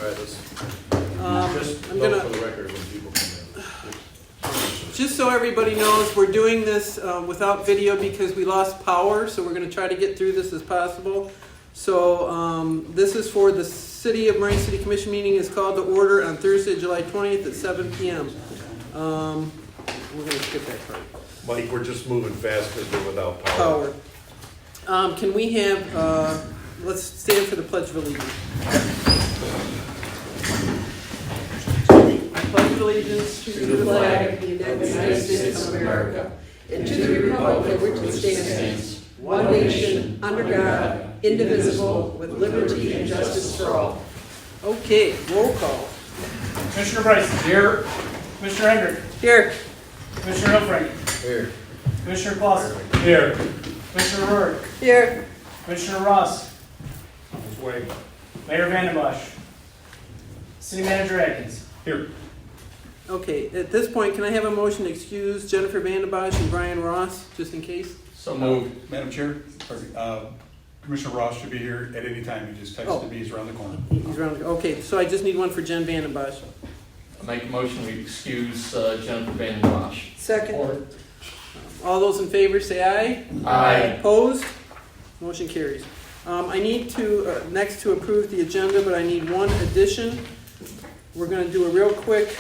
right, let's, just I'm note gonna, for the record when people come in. just so everybody knows, we're doing this without video because we lost power, so we're gonna try to get through this as possible. So this is for the City of Marine City Commission meeting is called to order on Thursday, July 20th at 7 p.m. We're gonna skip that part. Mike, we're just moving fast because we're without power. Can we have, let's stand for the Pledge of Allegiance. I pledge allegiance to the flag of the United States of America and to the republic for which it stands, one nation, under God, indivisible, with liberty and justice for all. Okay, roll call. Commissioner Bryce. Here. Commissioner Hendrick. Here. Commissioner Hilfrink. Here. Commissioner Clausen. Here. Commissioner Rourke. Here. Commissioner Ross. Wait. Mayor Vandenbosch. City Manager Atkins. Here. Okay, at this point, can I have a motion to excuse Jennifer Vandenbosch and Brian Ross, just in case? So moved. Madam Chair, Commissioner Ross should be here at any time. He just texted me, he's around the corner. He's around. Okay, so I just need one for Jen Vandenbosch. I make a motion we excuse Jennifer Van Bosch. Second. All those in favor say aye. Aye. Opposed? Motion carries. I need to, next to approve the agenda, but I need one addition. We're gonna do a real quick,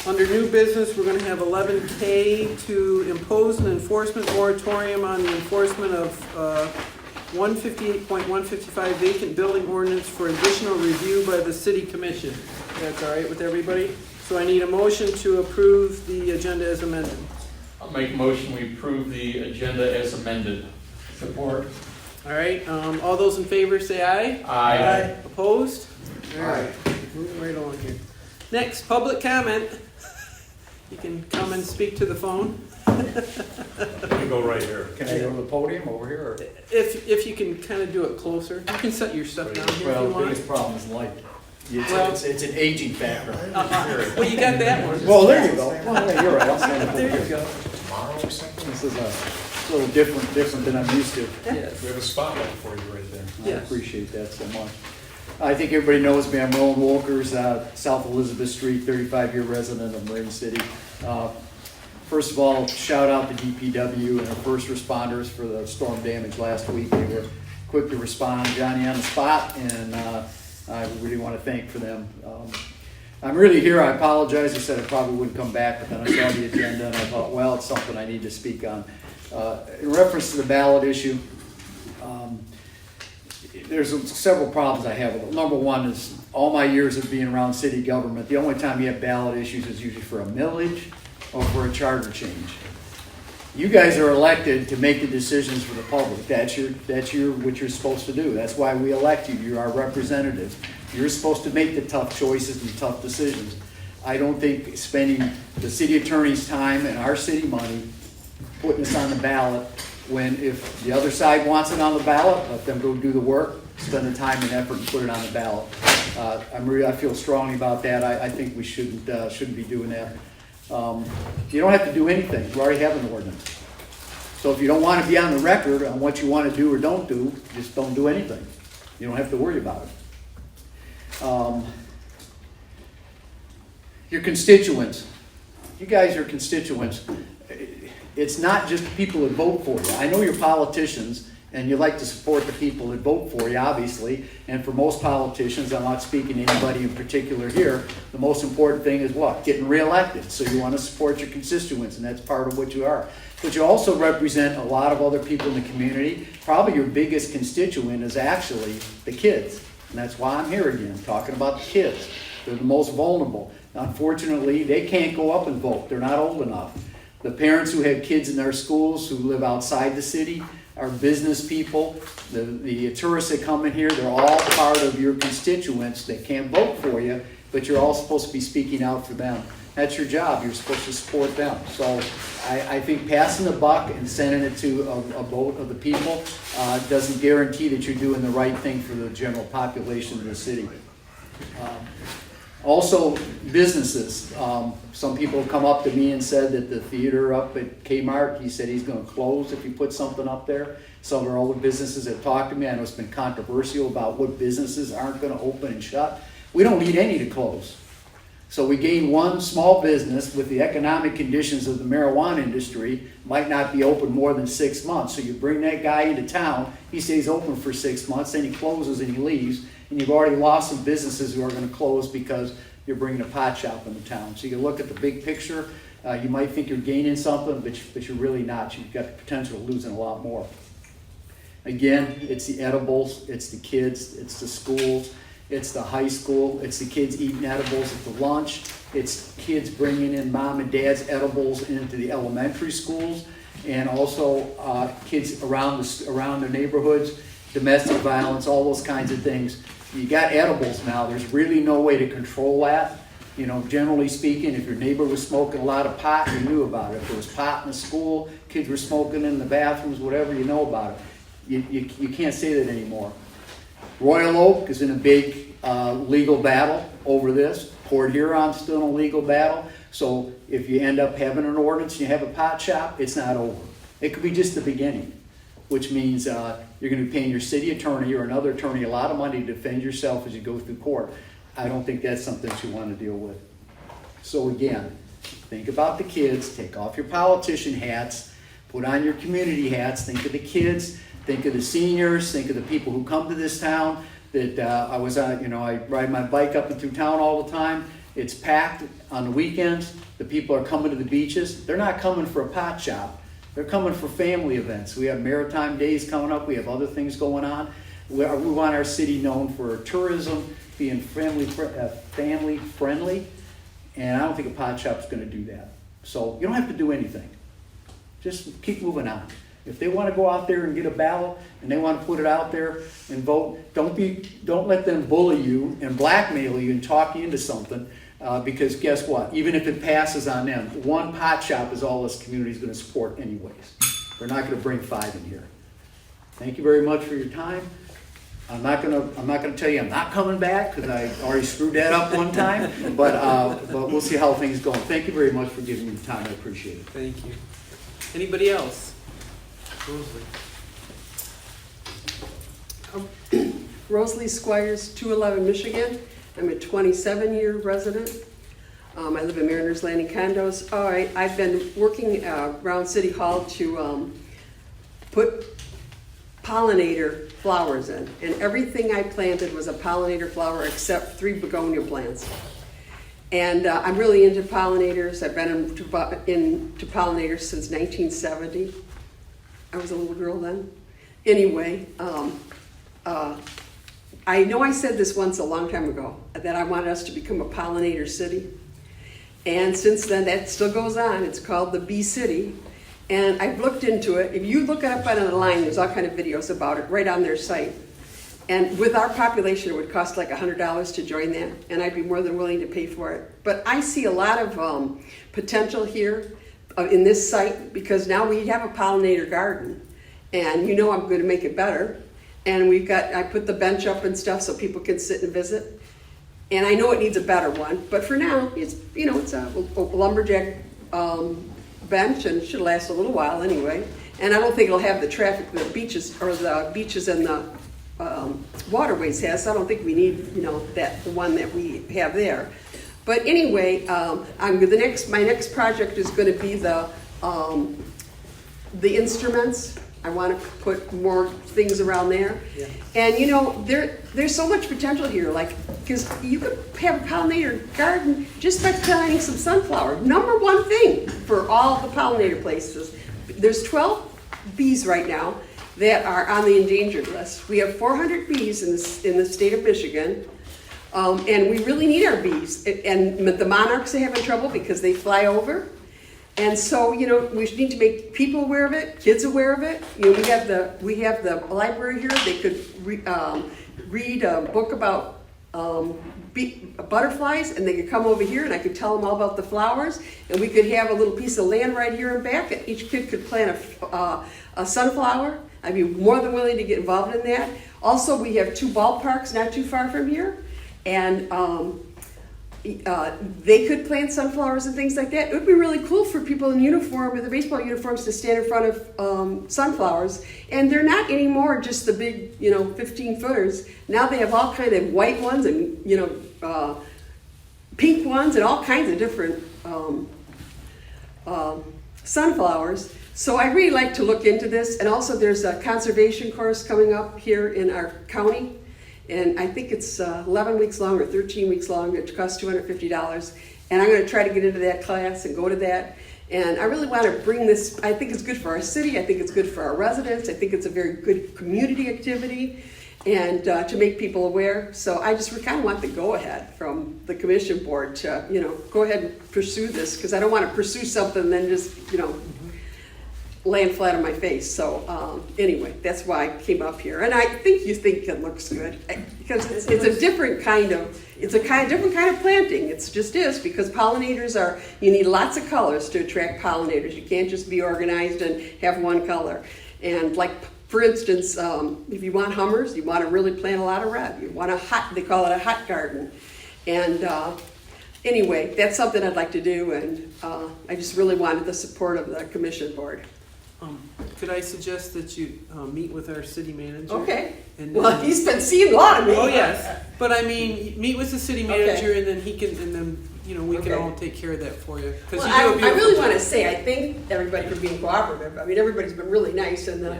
under new business, we're gonna have 11K to impose an enforcement moratorium on the enforcement of 158.155 vacant building ordinance for additional review by the city commission. That's all right with everybody? So I need a motion to approve the agenda as amended. I'll make a motion we approve the agenda as amended. Support. All right, all those in favor say aye. Aye. Opposed? All right, moving right along here. Next, public comment. You can come and speak to the phone. You go right here. Can I go to the podium over here? Or? If you can kind of do it closer. You can set your stuff down here if Well, you the want. biggest problem is light. Well- It's an aging factor. Well, you got that one. Well, there you go. Well, yeah, you're right. I'll stand up. There you go. This is a little different than I'm used to. Yes. We have a spotlight for you right there. I Yes. appreciate that so much. I think everybody knows me. I'm Roland Wolkers, South Elizabeth Street, 35-year resident of Marine City. First of all, shout out to DPW and our first responders for the storm damage last week. They were quick to respond, Johnny on the spot, and I really want to thank for them. I'm really here. I apologize. I said I probably wouldn't come back, but then I saw the agenda and I thought, well, it's something I need to speak on. In reference to the ballot issue, there's several problems I have with it. Number one is all my years of being around city government, the only time you have ballot issues is usually for a millage or for a charter change. You guys are elected to make the decisions for the public. That's what you're supposed to do. That's why we elect you. You're our representatives. You're supposed to make the tough choices and tough decisions. I don't think spending the city attorney's time and our city money putting this on the ballot when if the other side wants it on the ballot, let them go do the work, spend the time and effort and put it on the ballot. I feel strongly about that. I think we shouldn't be doing that. You don't have to do anything. You already have an ordinance. So if you don't want to be on the record on what you want to do or don't do, just don't do anything. You don't have to worry about it. Your constituents. You guys are constituents. It's not just the people that vote for you. I know you're politicians and you like to support the people that vote for you, obviously. And for most politicians, I'm not speaking to anybody in particular here, the most important thing is what? Getting reelected. So you want to support your constituents, and that's part of what you are. But you also represent a lot of other people in the community. Probably your biggest constituent is actually the kids. And that's why I'm here again, talking about the kids. They're the most vulnerable. Unfortunately, they can't go up and vote. They're not old enough. The parents who have kids in their schools who live outside the city are business people. The tourists that come in here, they're all part of your constituents that can't vote for you, but you're all supposed to be speaking out for them. That's your job. You're supposed to support them. So I think passing the buck and sending it to a vote of the people doesn't guarantee that you're doing the right thing for the general population of the city. Also, businesses. Some people have come up to me and said that the theater up at Kmart, he said he's gonna close if you put something up there. Some of our other businesses have talked to me. I know it's been controversial about what businesses aren't gonna open and shut. We don't need any to close. So we gain one small business with the economic conditions of the marijuana industry, might not be open more than 6 months. So you bring that guy into town, he stays open for 6 months, then he closes and he leaves, and you've already lost some businesses who are gonna close because you're bringing a pot shop into town. So you look at the big picture, you might think you're gaining something, but you're really not. You've got the potential of losing a lot more. Again, it's the edibles, it's the kids, it's the schools, it's the high school, it's the kids eating edibles at the lunch, it's kids bringing in mom and dad's edibles into the elementary schools, and also kids around their neighborhoods, domestic violence, all those kinds of things. You got edibles now, there's really no way to control that. You know, generally speaking, if your neighbor was smoking a lot of pot, you knew about it. If there was pot in the school, kids were smoking in the bathrooms, whatever, you know about it. You can't say that anymore. Royal Oak is in a big legal battle over this. Port Huron's still in a legal battle. So if you end up having an ordinance and you have a pot shop, it's not over. It could be just the beginning, which means you're going to be paying your city attorney or another attorney a lot of money to defend yourself as you go through court. I don't think that's something that you want to deal with. So again, think about the kids, take off your politician hats, put on your community hats, think of the kids, think of the seniors, think of the people who come to this town. That I ride my bike up and through town all the time. It's packed on the weekends. The people are coming to the beaches. They're not coming for a pot shop. They're coming for family events. We have Maritime Days coming up. We have other things going on. We want our city known for tourism, being family friendly, and I don't think a pot shop's going to do that. So you don't have to do anything. Just keep moving on. If they want to go out there and get a ballot and they want to put it out there and vote, don't let them bully you and blackmail you and talk you into something. Because guess what? Even if it passes on them, one pot shop is all this community is going to support anyways. They're not going to bring 5 in here. Thank you very much for your time. I'm not gonna tell you I'm not coming back because I already screwed that up one time. But we'll see how things go. Thank you very much for giving me the time. I appreciate it. Thank you. Anybody else? Rosalie Squires, 211 Michigan. I'm a 27-year resident. I live in Mariners Landing condos. All right, I've been working around City Hall to put pollinator flowers in, and everything I planted was a pollinator flower except 3 begonia plants. And I'm really into pollinators. I've been into pollinators since 1970. I was a little girl then. Anyway, I know I said this once a long time ago, that I wanted us to become a pollinator city. And since then, that still goes on. It's called the Bee City. And I've looked into it. If you look it up online, there's all kind of videos about it right on their site. And with our population, it would cost like $100 to join that. And I'd be more than willing to pay for it. But I see a lot of potential here in this site, because now we have a pollinator garden. And you know I'm going to make it better. And I put the bench up and stuff so people can sit and visit. And I know it needs a better one, but for now, it's a lumberjack bench, and it should last a little while anyway. And I don't think it'll have the traffic the beaches and the waterways has. So I don't think we need the one that we have there. But anyway, my next project is going to be the instruments. I want to put more things around there. Yeah. And there's so much potential here, because you could have a pollinator garden just by planting some sunflower. Number one thing for all the pollinator places. There's 12 bees right now that are on the endangered list. We have 400 bees in the state of Michigan. And we really need our bees. And the monarchs are having trouble because they fly over. And so, we need to make people aware of it, kids aware of it. We have the library here. They could read a book about butterflies, and they could come over here, and I could tell them all about the flowers. And we could have a little piece of land right here in back, and each kid could plant a sunflower. I'd be more than willing to get involved in that. Also, we have 2 ballparks not too far from here, and they could plant sunflowers and things like that. It would be really cool for people in uniform, in the baseball uniforms, to stand in front of sunflowers. And they're not anymore just the big, 15-footers. Now they have all kind of white ones and, pink ones and all kinds of different sunflowers. So I really like to look into this. And also there's a conservation course coming up here in our county. And I think it's 11 weeks long or 13 weeks long. It costs $250. And I'm going to try to get into that class and go to that. And I really want to bring this. I think it's good for our city. I think it's good for our residents. I think it's a very good community activity and to make people aware. So I just kind of want the go-ahead from the commission board to, go ahead and pursue this, because I don't want to pursue something and then just, land flat on my face. So anyway, that's why I came up here. And I think you think it looks good, because it's a different kind of, different kind of planting. It just is, because pollinators you need lots of colors to attract pollinators. You can't just be organized and have one color. And like, for instance, if you want hummers, you want to really plant a lot of red. You want they call it a hot garden. And anyway, that's something I'd like to do. And I just really wanted the support of the commission board. Could I suggest that you meet with our city manager? Okay. And Well, he's been seeing a lot of me. Oh, yes. But I mean, meet with the city manager, and then we can all take care of that for you. 'Cause Well, you do a I beautiful really job. want to say, I thank everybody for being cooperative. I mean, everybody's been really nice, and the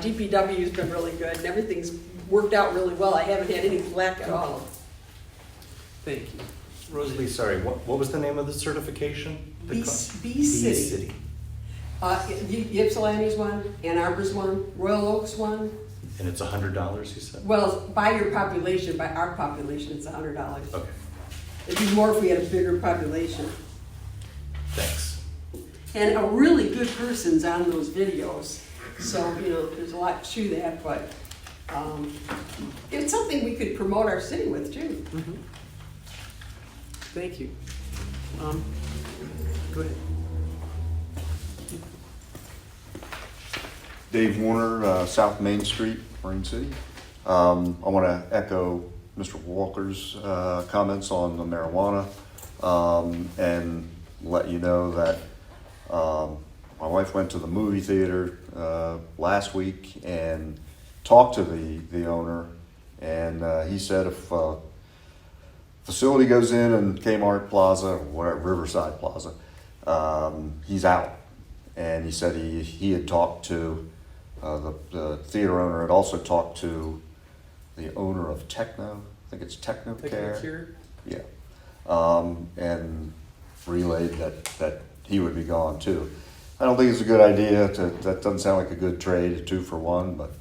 DPW's been really good, and everything's worked out really well. I haven't had any flack at all. Thank you. Rosalie, sorry, what was the name of the certification? B City. City. Ypsilanti's one, Ann Arbor's one, Royal Oak's one. And it's $100, you said? Well, by your population, by our population, it's $100. Okay, It'd be more if we had a bigger population. thanks. And a really good person's on those videos. So, there's a lot to that, but it's something we could promote our city with, too. Mm-hmm. Thank you. Go ahead. Dave Warner, South Main Street, Marine City. I want to echo Mr. Walker's comments on the marijuana and let you know that my wife went to the movie theater last week and talked to the owner, and he said if facility goes in Kmart Plaza, or whatever, Riverside Plaza, he's out. And he said he had talked to the theater owner, had also talked to the owner of Techno. I think it's TechnoCare. Technocure? Yeah. And relayed that he would be gone too. I don't think it's a good idea. That doesn't sound like a good trade, 2 for 1. But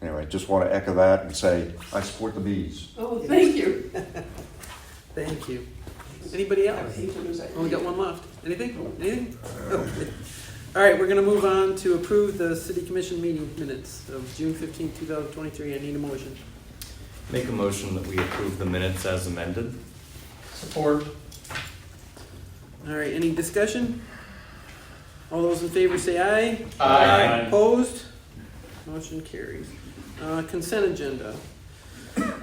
anyway, just want to echo that and say I support the bees. Oh, thank you. Thank you. Anybody else? Only got one left. Anything? Anything? Oh. All right, we're going to move on to approve the city commission meeting minutes of June 15, 2023. I need a motion. Make a motion that we approve the minutes as amended. Support. All right, any discussion? All those in favor say aye. Aye. Opposed? Motion carries. Consent agenda.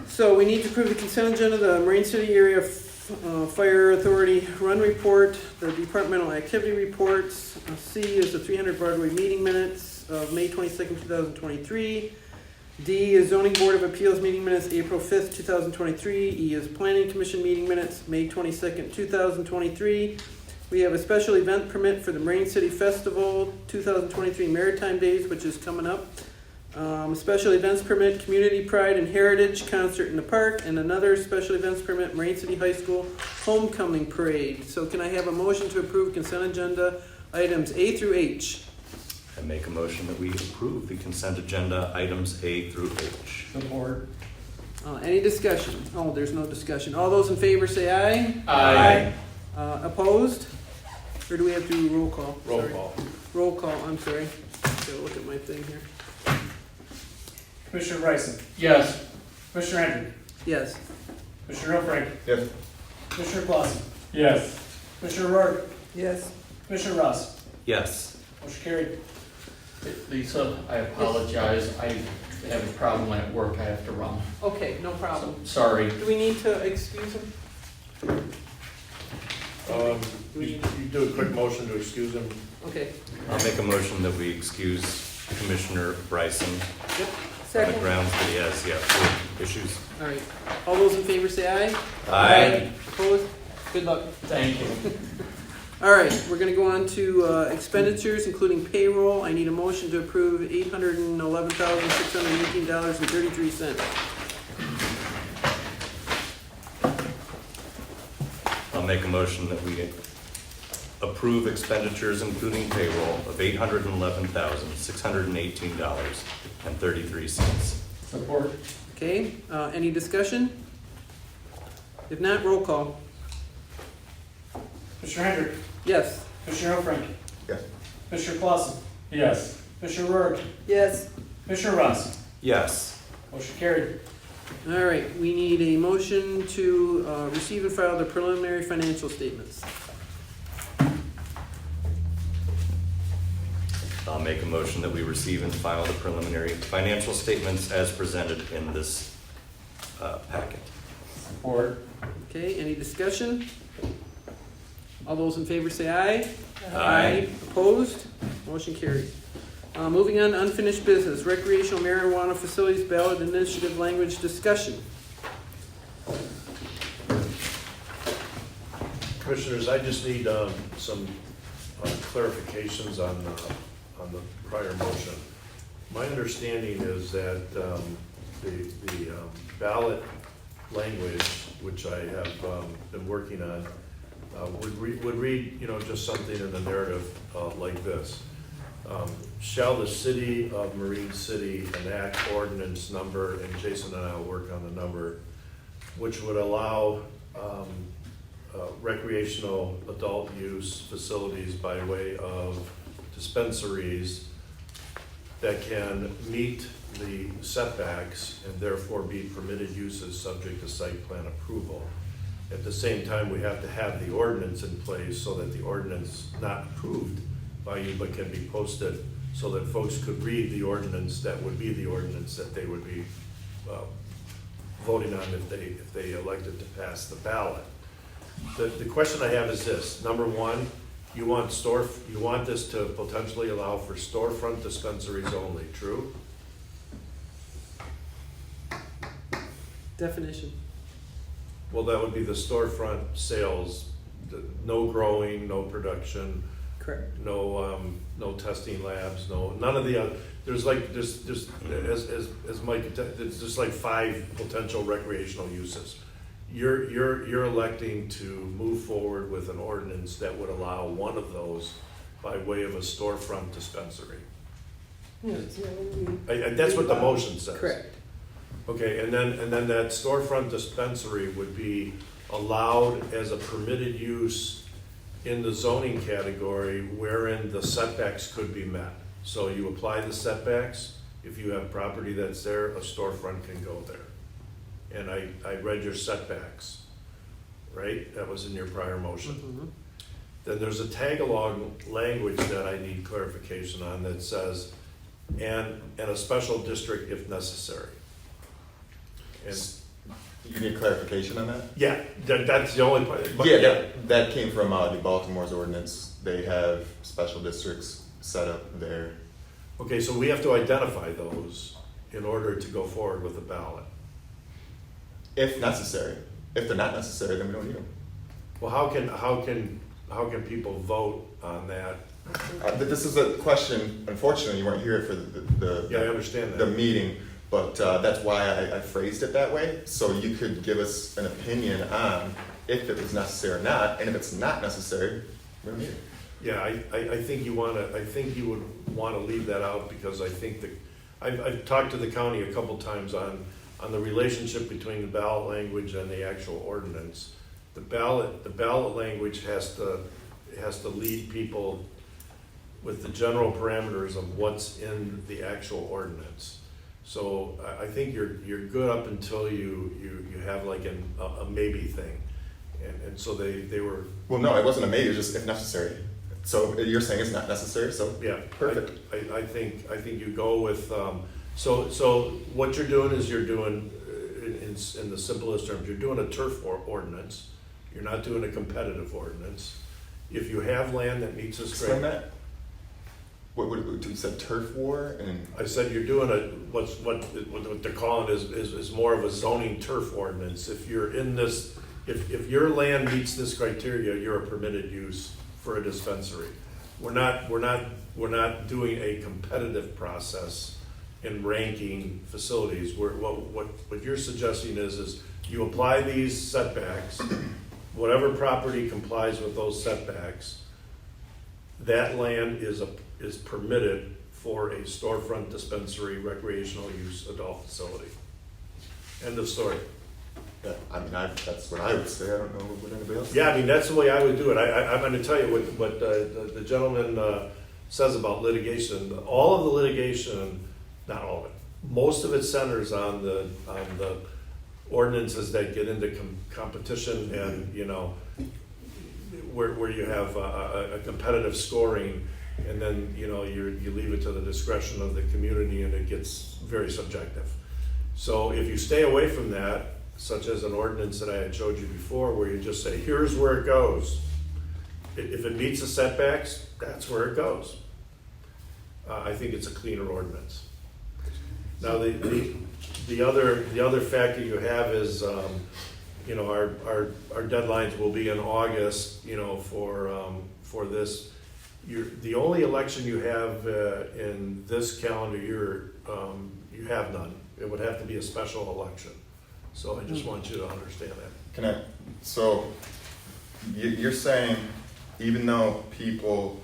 So we need to approve the consent agenda, the Marine City Area Fire Authority Run Report, the Departmental Activity Reports. C is the 300 Broadway meeting minutes of May 22nd, 2023. D is Zoning Board of Appeals meeting minutes, April 5th, 2023. E is Planning Commission meeting minutes, May 22nd, 2023. We have a special event permit for the Marine City Festival 2023 Maritime Days, which is coming up. Special events permit, Community Pride and Heritage Concert in the Park, and another special events permit, Marine City High School Homecoming Parade. So can I have a motion to approve consent agenda items A through H? I make a motion that we approve the consent agenda items A through H. Support. Any discussion? Oh, there's no discussion. All those in favor say aye. Aye. Opposed? Or do we have to do roll call? Roll Sorry. call. Roll call, I'm sorry. Gotta look at my thing here. Commissioner Bryson. Yes. Commissioner Hendrick. Yes. Commissioner Frank. Yes. Commissioner Clausen. Yes. Commissioner Rourke. Yes. Commissioner Ross. Yes. Motion carried. Lisa, I apologize. I have a problem at work. I have to run. Okay, no problem. Sorry. Do we need to excuse him? You do a quick motion to excuse him. Okay. I'll make a motion that we excuse Commissioner Bryson Yep. on the Second. grounds that he has, food issues. All right. All those in favor say aye. Aye. Opposed? Good luck. Thank you. All right, we're gonna go on to expenditures, including payroll. I need a motion to approve $811,618.33. I'll make a motion that we approve expenditures, including payroll, of $811,618.33. Support. Okay, any discussion? If not, roll call. Mr. Hendrick, Yes. Mr. O'Frank, Yes. Mr. Clausen, Yes. Mr. Rourke, Yes. Mr. Ross. Yes. Motion carried. All right, we need a motion to receive and file the preliminary financial statements. I'll make a motion that we receive and file the preliminary financial statements as presented in this packet. Support. Okay, any discussion? All those in favor say aye. Aye. Opposed? Motion carried. Moving on to unfinished business, recreational marijuana facilities ballot initiative language discussion. Commissioners, I just need some clarifications on the prior motion. My understanding is that the ballot language, which I have been working on, would read, just something in the narrative like this. Shall the city of Marine City enact ordinance number, and Jason and I will work on the number, which would allow recreational adult use facilities by way of dispensaries that can meet the setbacks and therefore be permitted uses subject to site plan approval. At the same time, we have to have the ordinance in place so that the ordinance not approved by you but can be posted so that folks could read the ordinance that would be the ordinance that they would be voting on if they elected to pass the ballot. The question I have is this: number one, you want this to potentially allow for storefront dispensaries only, true? Definition. Well, that would be the storefront sales, no growing, no production, Correct. no testing labs, none of the other. There's as Mike, there's just like 5 potential recreational uses. You're electing to move forward with an ordinance that would allow one of those by way of a storefront dispensary. That's what the motion says. Correct. Okay, and then that storefront dispensary would be allowed as a permitted use in the zoning category wherein the setbacks could be met. So you apply the setbacks, if you have property that's there, a storefront can go there. And I read your setbacks, right? That was in your prior motion. Mhm. Then there's a tag-along language that I need clarification on that says, and a special district if necessary. And You need clarification on that? yeah, that's the only part. but Yeah, that came from the Baltimore's ordinance. They have special districts set up there. Okay, so we have to identify those in order to go forward with the ballot. If necessary. If they're not necessary, then we don't need them. Well, how can people vote on that? This is a question, unfortunately, you weren't here for Yeah, I understand the that. meeting, but that's why I phrased it that way. So you could give us an opinion on if it was necessary or not, and if it's not necessary, we don't need it. Yeah, I think you would wanna leave that out because I think I've talked to the county a couple times on the relationship between the ballot language and the actual ordinance. The ballot language has to lead people with the general parameters of what's in the actual ordinance. So I think you're good up until you have like a maybe thing. And so they were, Well, no, it wasn't a maybe, it was just if necessary. So you're saying it's not necessary, so Yeah, perfect. I think you go with, so what you're doing is you're doing, in the simplest terms, you're doing a turf ordinance. You're not doing a competitive ordinance. If you have land that meets this Explain criteria. that. What you said turf war and I said you're doing what they're calling is more of a zoning turf ordinance. If you're in this, if your land meets this criteria, you're a permitted use for a dispensary. We're not doing a competitive process in ranking facilities. What you're suggesting is you apply these setbacks, whatever property complies with those setbacks, that land is permitted for a storefront dispensary, recreational use, adult facility. End of story. yeah, I mean that's what I would say. I don't know what anybody else. Yeah, I mean, that's the way I would do it. I'm gonna tell you what the gentleman says about litigation. All of the litigation, not all of it, most of it centers on the ordinances that get into competition and, you know, where you have a competitive scoring, and then, you know, you leave it to the discretion of the community and it gets very subjective. So if you stay away from that, such as an ordinance that I had showed you before, where you just say, here's where it goes. If it meets the setbacks, that's where it goes. I think it's a cleaner ordinance. Now, the other factor you have is, you know, our deadlines will be in August, you know, for this. The only election you have in this calendar year, you have none. It would have to be a special election. So I just want you to understand that. So you're saying even though people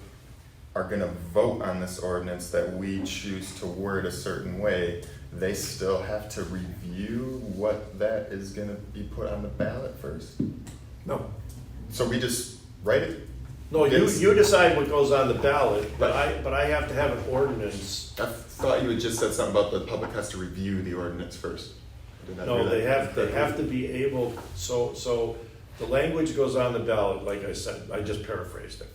are going to vote on this ordinance that we choose to word a certain way, they still have to review what that is going to be put on the ballot first? No. So we just write it? No, you decide what goes on the ballot, but I have to have an ordinance. I thought you had just said something about the public has to review the ordinance first. Did I No, hear that? they have to be able, so the language goes on the ballot, like I said, I just paraphrased it.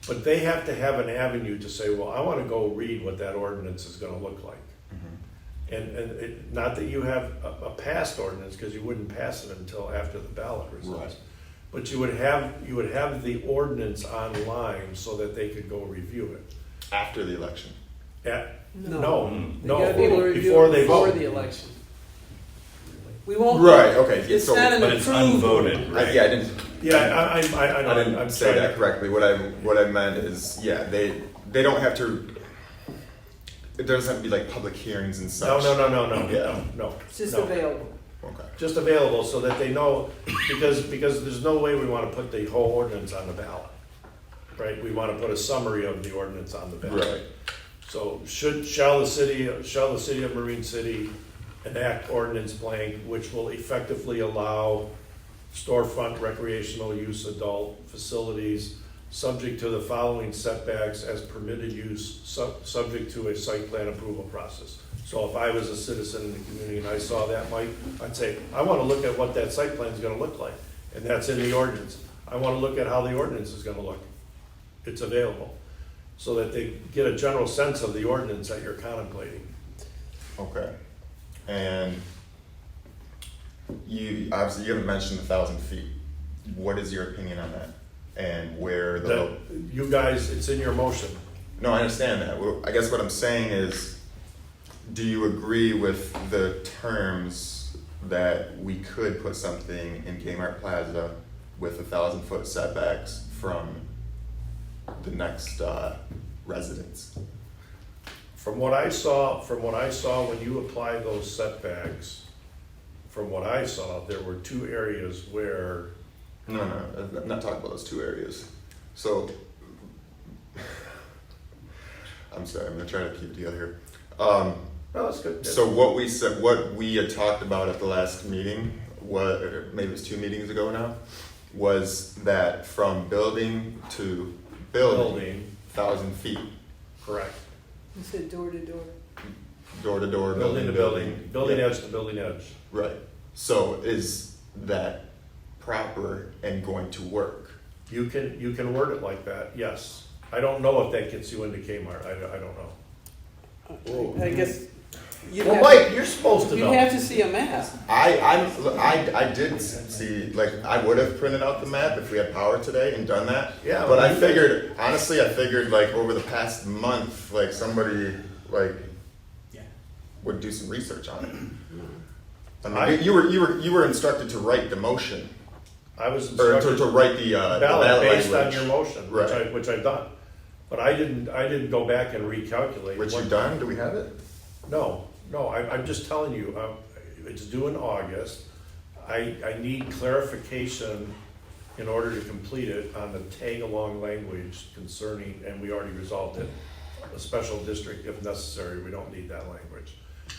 But they have to have an avenue to say, well, I want to go read what that ordinance is going to look like. And not that you have a passed ordinance, because you wouldn't pass it until after the ballot results. Right. But you would have the ordinance online so that they could go review it. After the election. No, They gotta be able to review before it they before vote. the election. We won't. Right, okay. It's So- not an But it's approved. unvoted, right? Yeah, I didn't. Yeah, I know. I didn't I'm say trying that to- correctly. What I meant is, yeah, they don't have to. It doesn't have to be like public hearings and such. No. It's just no. available. Okay. Just available so that they know, because there's no way we want to put the whole ordinance on the ballot, right? We want to put a summary of the ordinance on the ballot. Right. So shall the city of Marine City enact ordinance blank, which will effectively allow storefront recreational use adult facilities subject to the following setbacks as permitted use, subject to a site plan approval process. So if I was a citizen in the community and I saw that, Mike, I'd say, I want to look at what that site plan is going to look like. And that's in the ordinance. I want to look at how the ordinance is going to look. It's available. So that they get a general sense of the ordinance that you're contemplating. Okay. And you obviously you haven't mentioned 1,000 feet. What is your opinion on that? And where the That, you guys, it's in your motion. No, I understand that. Well, I guess what I'm saying is, do you agree with the terms that we could put something in Kmart Plaza with 1,000-foot setbacks from the next residence? From what I saw when you apply those setbacks, from what I saw, there were two areas where. No, I'm not talking about those two areas. So, I'm sorry, I'm gonna try to keep it together here. No, that's good. So what we said, what we had talked about at the last meeting, or maybe it was 2 meetings ago now, was that from building to building, 1,000 feet, Correct. You said door to door. door to door, Building to building, building Yeah. edge to building edge. Right. So is that proper and going to work? You can word it like that, yes. I don't know if that gets you into Kmart, I don't know. I guess you'd Well, have, Mike, you're supposed to you'd know. have to see a map. I did see, like, I would have printed out the map if we had power today and done that. Yeah, But I well, figured, honestly, I figured like over the past month, like somebody like would do some research on it. I mean, you were instructed to write the motion, I was or instructed to write the ballot ballot based on language. your motion, Right. which I've done. But I didn't go back and recalculate. Which what- you've done? Do we have it? No, I'm just telling you, it's due in August. I need clarification in order to complete it on the tag-along language concerning, and we already resolved it, a special district if necessary, we don't need that language.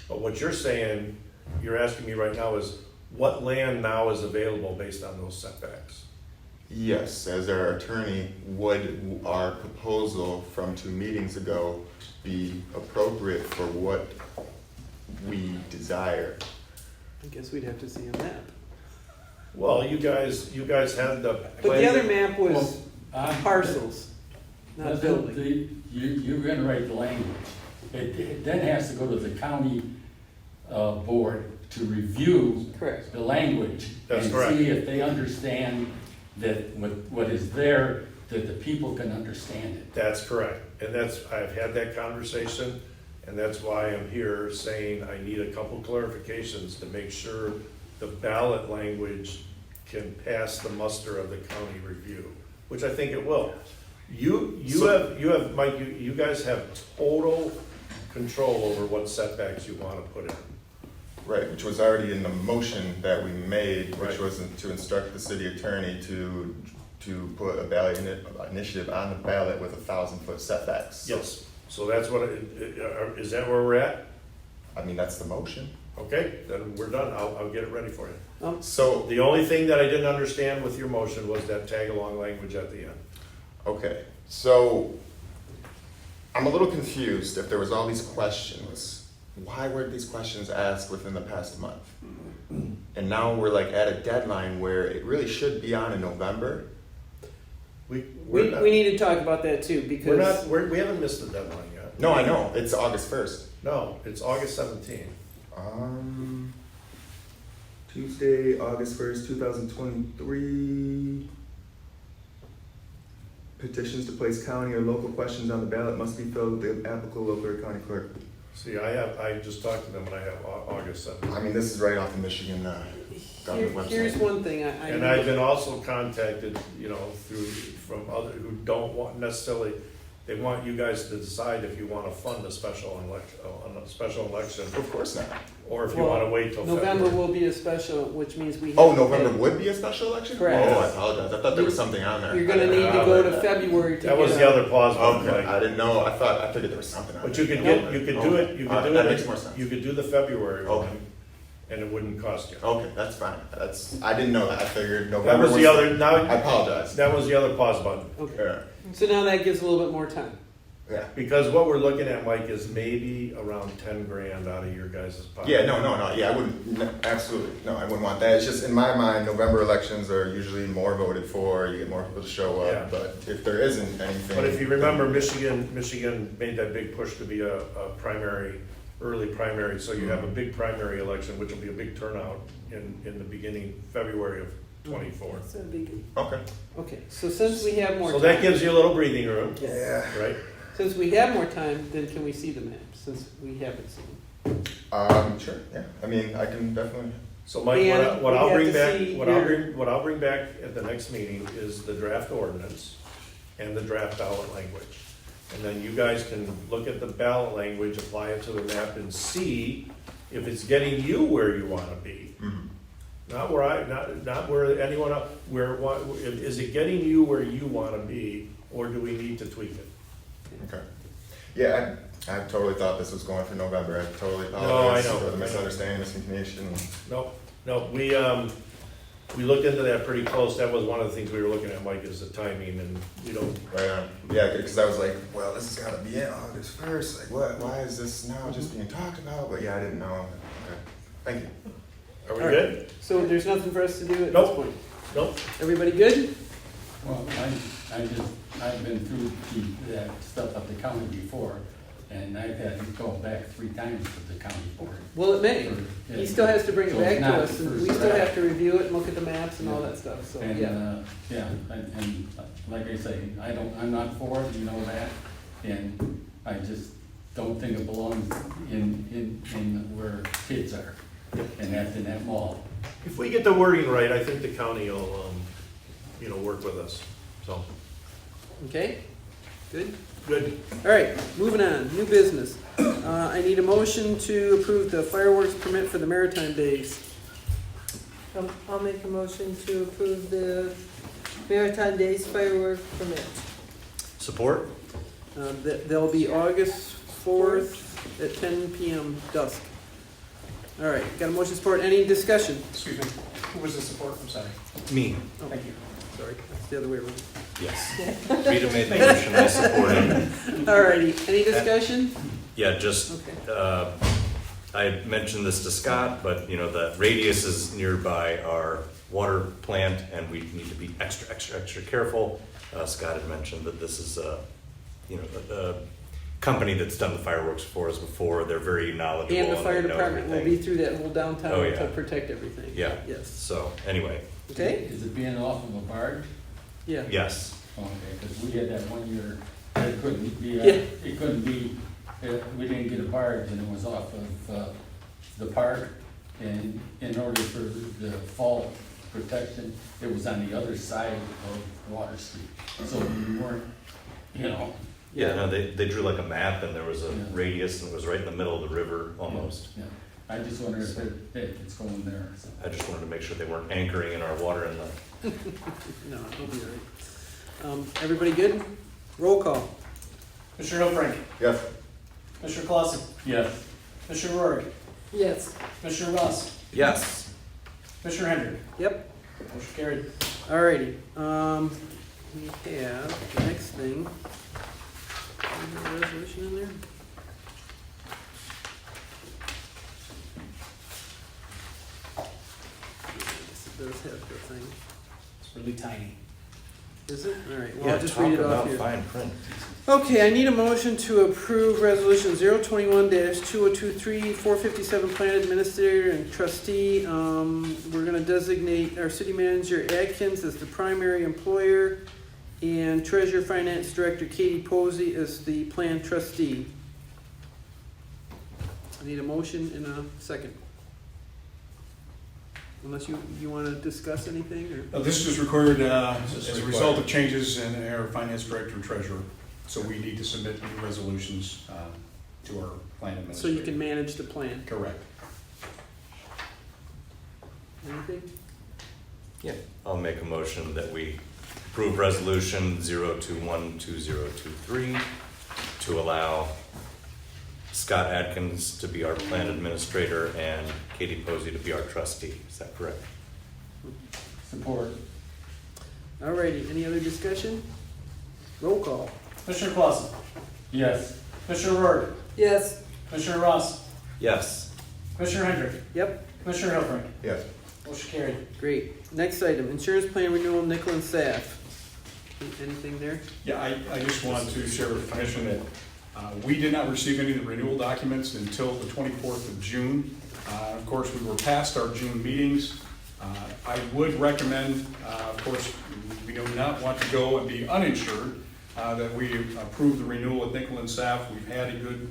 But what you're saying, you're asking me right now is, what land now is available based on those setbacks? Yes, as our attorney, would our proposal from 2 meetings ago be appropriate for what we desire? I guess we'd have to see a map. Well, you guys had the. But the other map was Well, parcels, not that's building. You're gonna write the language. It then has to go to the county board to review Correct. the language. That's and correct. see if they understand that what is there, that the people can understand it. That's correct, and I've had that conversation, and that's why I'm here saying I need a couple clarifications to make sure the ballot language can pass the muster of the county review, which I think it will. You have, Mike, you guys have total control over what setbacks you wanna put in. Right, which was already in the motion that we made, which Right. was to instruct the city attorney to put a ballot initiative on the ballot with 1,000-foot setbacks. Yes, so that's what, is that where we're at? I mean, that's the motion. Okay, then we're done, I'll get it ready for you. So, The only thing that I didn't understand with your motion was that tag-along language at the end. okay, so I'm a little confused if there was all these questions. Why were these questions asked within the past month? And now we're like at a deadline where it really should be on in November. We need to talk about that too, because We haven't missed the deadline yet. No, I know, it's August 1st. No, it's August 17th. Tuesday, August 1st, 2023. Petitions to place county or local questions on the ballot must be filled with the applicable local or county clerk. See, I just talked to them and I have August 17th. I mean, this is right off the Michigan government website. here's one thing And I've been also contacted, from other who don't want necessarily, they want you guys to decide if you want to fund a special election, Of course not. or if you want to wait till November February. will be a special, which means we have Oh, to November pay. would be a special election? Correct. Oh, I apologize. I thought there was something on there. You're gonna need to go to February to That was get the a- other pause button, Okay, Mike. I didn't know. I figured there was something on But there. you could get, you could do it, you could do That it, makes more sense. you could do the February Okay. one, and it wouldn't cost you. Okay, that's fine. I didn't know that. I figured That November was the other, I now, apologize. that was the other pause button. Okay, Yeah. so now that gives a little bit more time. Yeah. Because what we're looking at, Mike, is maybe around 10 grand out of your guys' pocket. Yeah, no, yeah, I wouldn't, absolutely, no, I wouldn't want that. It's just, in my mind, November elections are usually more voted for, you get more people to show Yeah. up, but if there isn't anything. But if you remember, Michigan made that big push to be a primary, early primary, so you have a big primary election, which will be a big turnout in the beginning, February of '24. So that'd be good. Okay. Okay, so since we have more So time. that gives you a little breathing room, Yeah. right? Since we have more time, then can we see the map, since we haven't seen Sure, yeah, I mean, I can definitely, So Mike, And what I'll we bring have to back, see what I'll bring back at the next meeting is the draft ordinance and the draft ballot language. And then you guys can look at the ballot language, apply it to the map, and see if it's getting you where you wanna be. Not where not where anyone else, is it getting you where you wanna be, or do we need to tweak it? okay. Yeah, I totally thought this was going for November, I totally I apologize know, for I the know. misunderstanding, miscommunication. No, we looked into that pretty close, that was one of the things we were looking at, Mike, is the timing, and we don't, Right on. Yeah, because I was like, well, this has got to be in August 1st. Like, what? Why is this now just being talked about? But yeah, I didn't know. Okay. Thank you. are we All right. good? So there's nothing for us to do at this Nope. point? Nope. Everybody good? Well, I've been through that stuff at the county before, and I've had to go back 3 times to the county board. Well, it may. He still has to bring it So back it's to not us, and the we first still draft. have to review it and look at the maps and all Yeah. that stuff, so, And, yeah. and like I say, I'm not for it, you know that, and I just don't think it belongs in where kids are, and that's in that mall. If we get the wording right, I think the county will, work with us, so, Okay, good. good. All right, moving on, new business. I need a motion to approve the fireworks permit for the Maritime Days. I'll make a motion to approve the Maritime Days fireworks permit. Support? They'll be August 4th at 10 p.m. dusk. All right, got a motion support, any discussion? Excuse me, who was the support? I'm sorry. Me. Oh, Thank you. sorry, that's the other way around. Yes. Rita made the motion, I support it. All righty, any discussion? Yeah, just, Okay. I mentioned this to Scott, but the radius is nearby our water plant and we need to be extra careful. Scott had mentioned that this is a company that's done the fireworks for us before. They're very knowledgeable. And the fire they know department will everything. be through that whole downtown Oh, yeah. to protect everything. Yeah. Yes. So, anyway, Okay? Is it being off of a barge? Yeah. yes. Okay, because we had that one year, it couldn't be, we didn't get a barge and it was off of the park. And in order for the fall protection, it was on the other side of Water Street. So we weren't, Yeah, no, they drew like a map and there was a Yeah. radius and it was right in the middle of the river almost. Yeah. I just wonder if it's going there. So. I just wanted to make sure they weren't anchoring in our water in the No, it'll be all right. Everybody good? Roll call. Mr. Hillbrink. Yes. Mr. Clausen. Yes. Mr. Rourke. Yes. Mr. Ross. Yes. Mr. Hendrick. Yep. Motion carried. All righty. We have the next thing. Do we have a resolution in there? Yes, it does have the thing. It's really tiny. Is it? All right, well, Yeah, I'll just talk read it off about here. fine print. Okay, I need a motion to approve resolution 021-2023, 457 plan administrator and trustee. We're gonna designate our city manager Adkins as the primary employer and treasurer finance director Katie Posey as the plan trustee. I need a motion in a second. Unless you wanna discuss anything, or? This is required This is as a required. result of changes in our finance director and treasurer. So we need to submit new resolutions to our plan So administrator. you can manage the plan. Correct. Anything? Yeah. I'll make a motion that we approve resolution 0212023 to allow Scott Adkins to be our plan administrator and Katie Posey to be our trustee. Is that correct? Support. Alrighty, any other discussion? Roll call. Mr. Clausen. Yes. Mr. Rourke. Yes. Mr. Ross. Yes. Mr. Hendrick. Yep, Mr. Hillbrink. Yes. Motion carried. great. Next item, insurance plan renewal, Nickel and Saf. Anything there? Yeah, I just want to share with the commission that we did not receive any of the renewal documents until the 24th of June. Of course, we were past our June meetings. I would recommend, of course, we do not want to go and be uninsured, that we approve the renewal with Nickel and Saf. We've had a good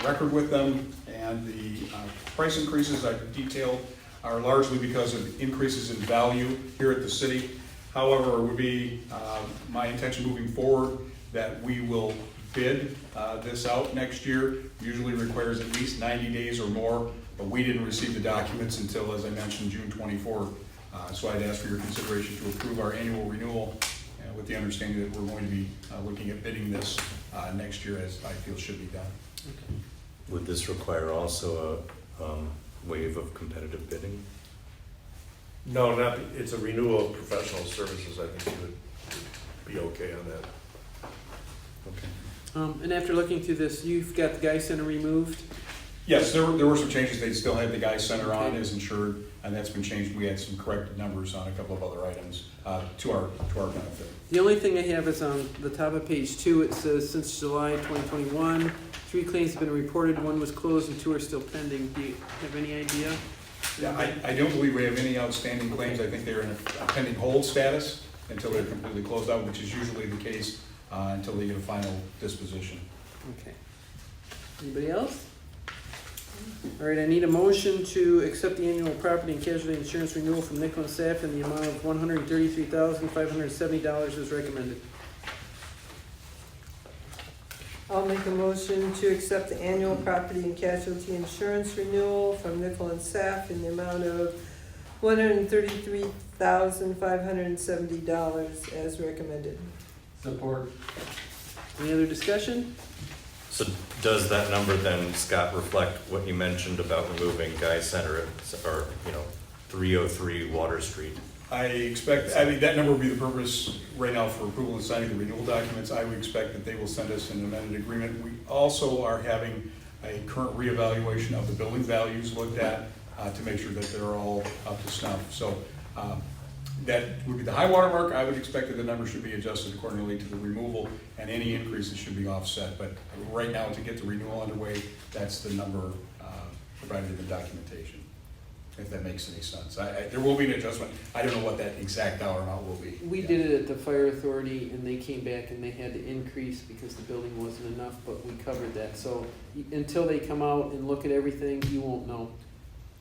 record with them, and the price increases I've detailed are largely because of increases in value here at the city. However, it would be my intention moving forward that we will bid this out next year. Usually requires at least 90 days or more, but we didn't receive the documents until, as I mentioned, June 24th. So I'd ask for your consideration to approve our annual renewal with the understanding that we're going to be looking at bidding this next year, as I feel should be done. Would this require also a waive of competitive bidding? No, it's a renewal of professional services, I think you would be okay on that. Okay. And after looking through this, you've got the Guy Center removed. Yes, there were some changes. They still had the Guy Center on as insured, and that's been changed. We had some corrected numbers on a couple of other items to our benefit. The only thing I have is on the top of page 2, it says, since July 2021, 3 claims have been reported, 1 was closed and 2 are still pending. Do you have any idea? Yeah, I don't believe we have any outstanding claims. I think they're in a pending hold status until they're completely closed out, which is usually the case until they get a final disposition. Okay. Anybody else? All right, I need a motion to accept the annual property and casualty insurance renewal from Nickel and Saff in the amount of $133,570 as recommended. I'll make a motion to accept the annual property and casualty insurance renewal from Nickel and Saff in the amount of $133,570 as recommended. Support. Any other discussion? So does that number then, Scott, reflect what you mentioned about removing Guy Center or, 303 Water Street? I expect, that number will be the purpose right now for approval and signing the renewal documents. I would expect that they will send us an amended agreement. We also are having a current reevaluation of the building values looked at to make sure that they're all up to snuff. So that would be the high water mark. I would expect that the number should be adjusted accordingly to the removal, and any increases should be offset. But right now, to get the renewal underway, that's the number provided in the documentation, if that makes any sense. There will be an adjustment. I don't know what that exact dollar amount will be. We did it at the fire authority, and they came back and they had to increase because the building wasn't enough, but we covered that. So until they come out and look at everything, you won't know.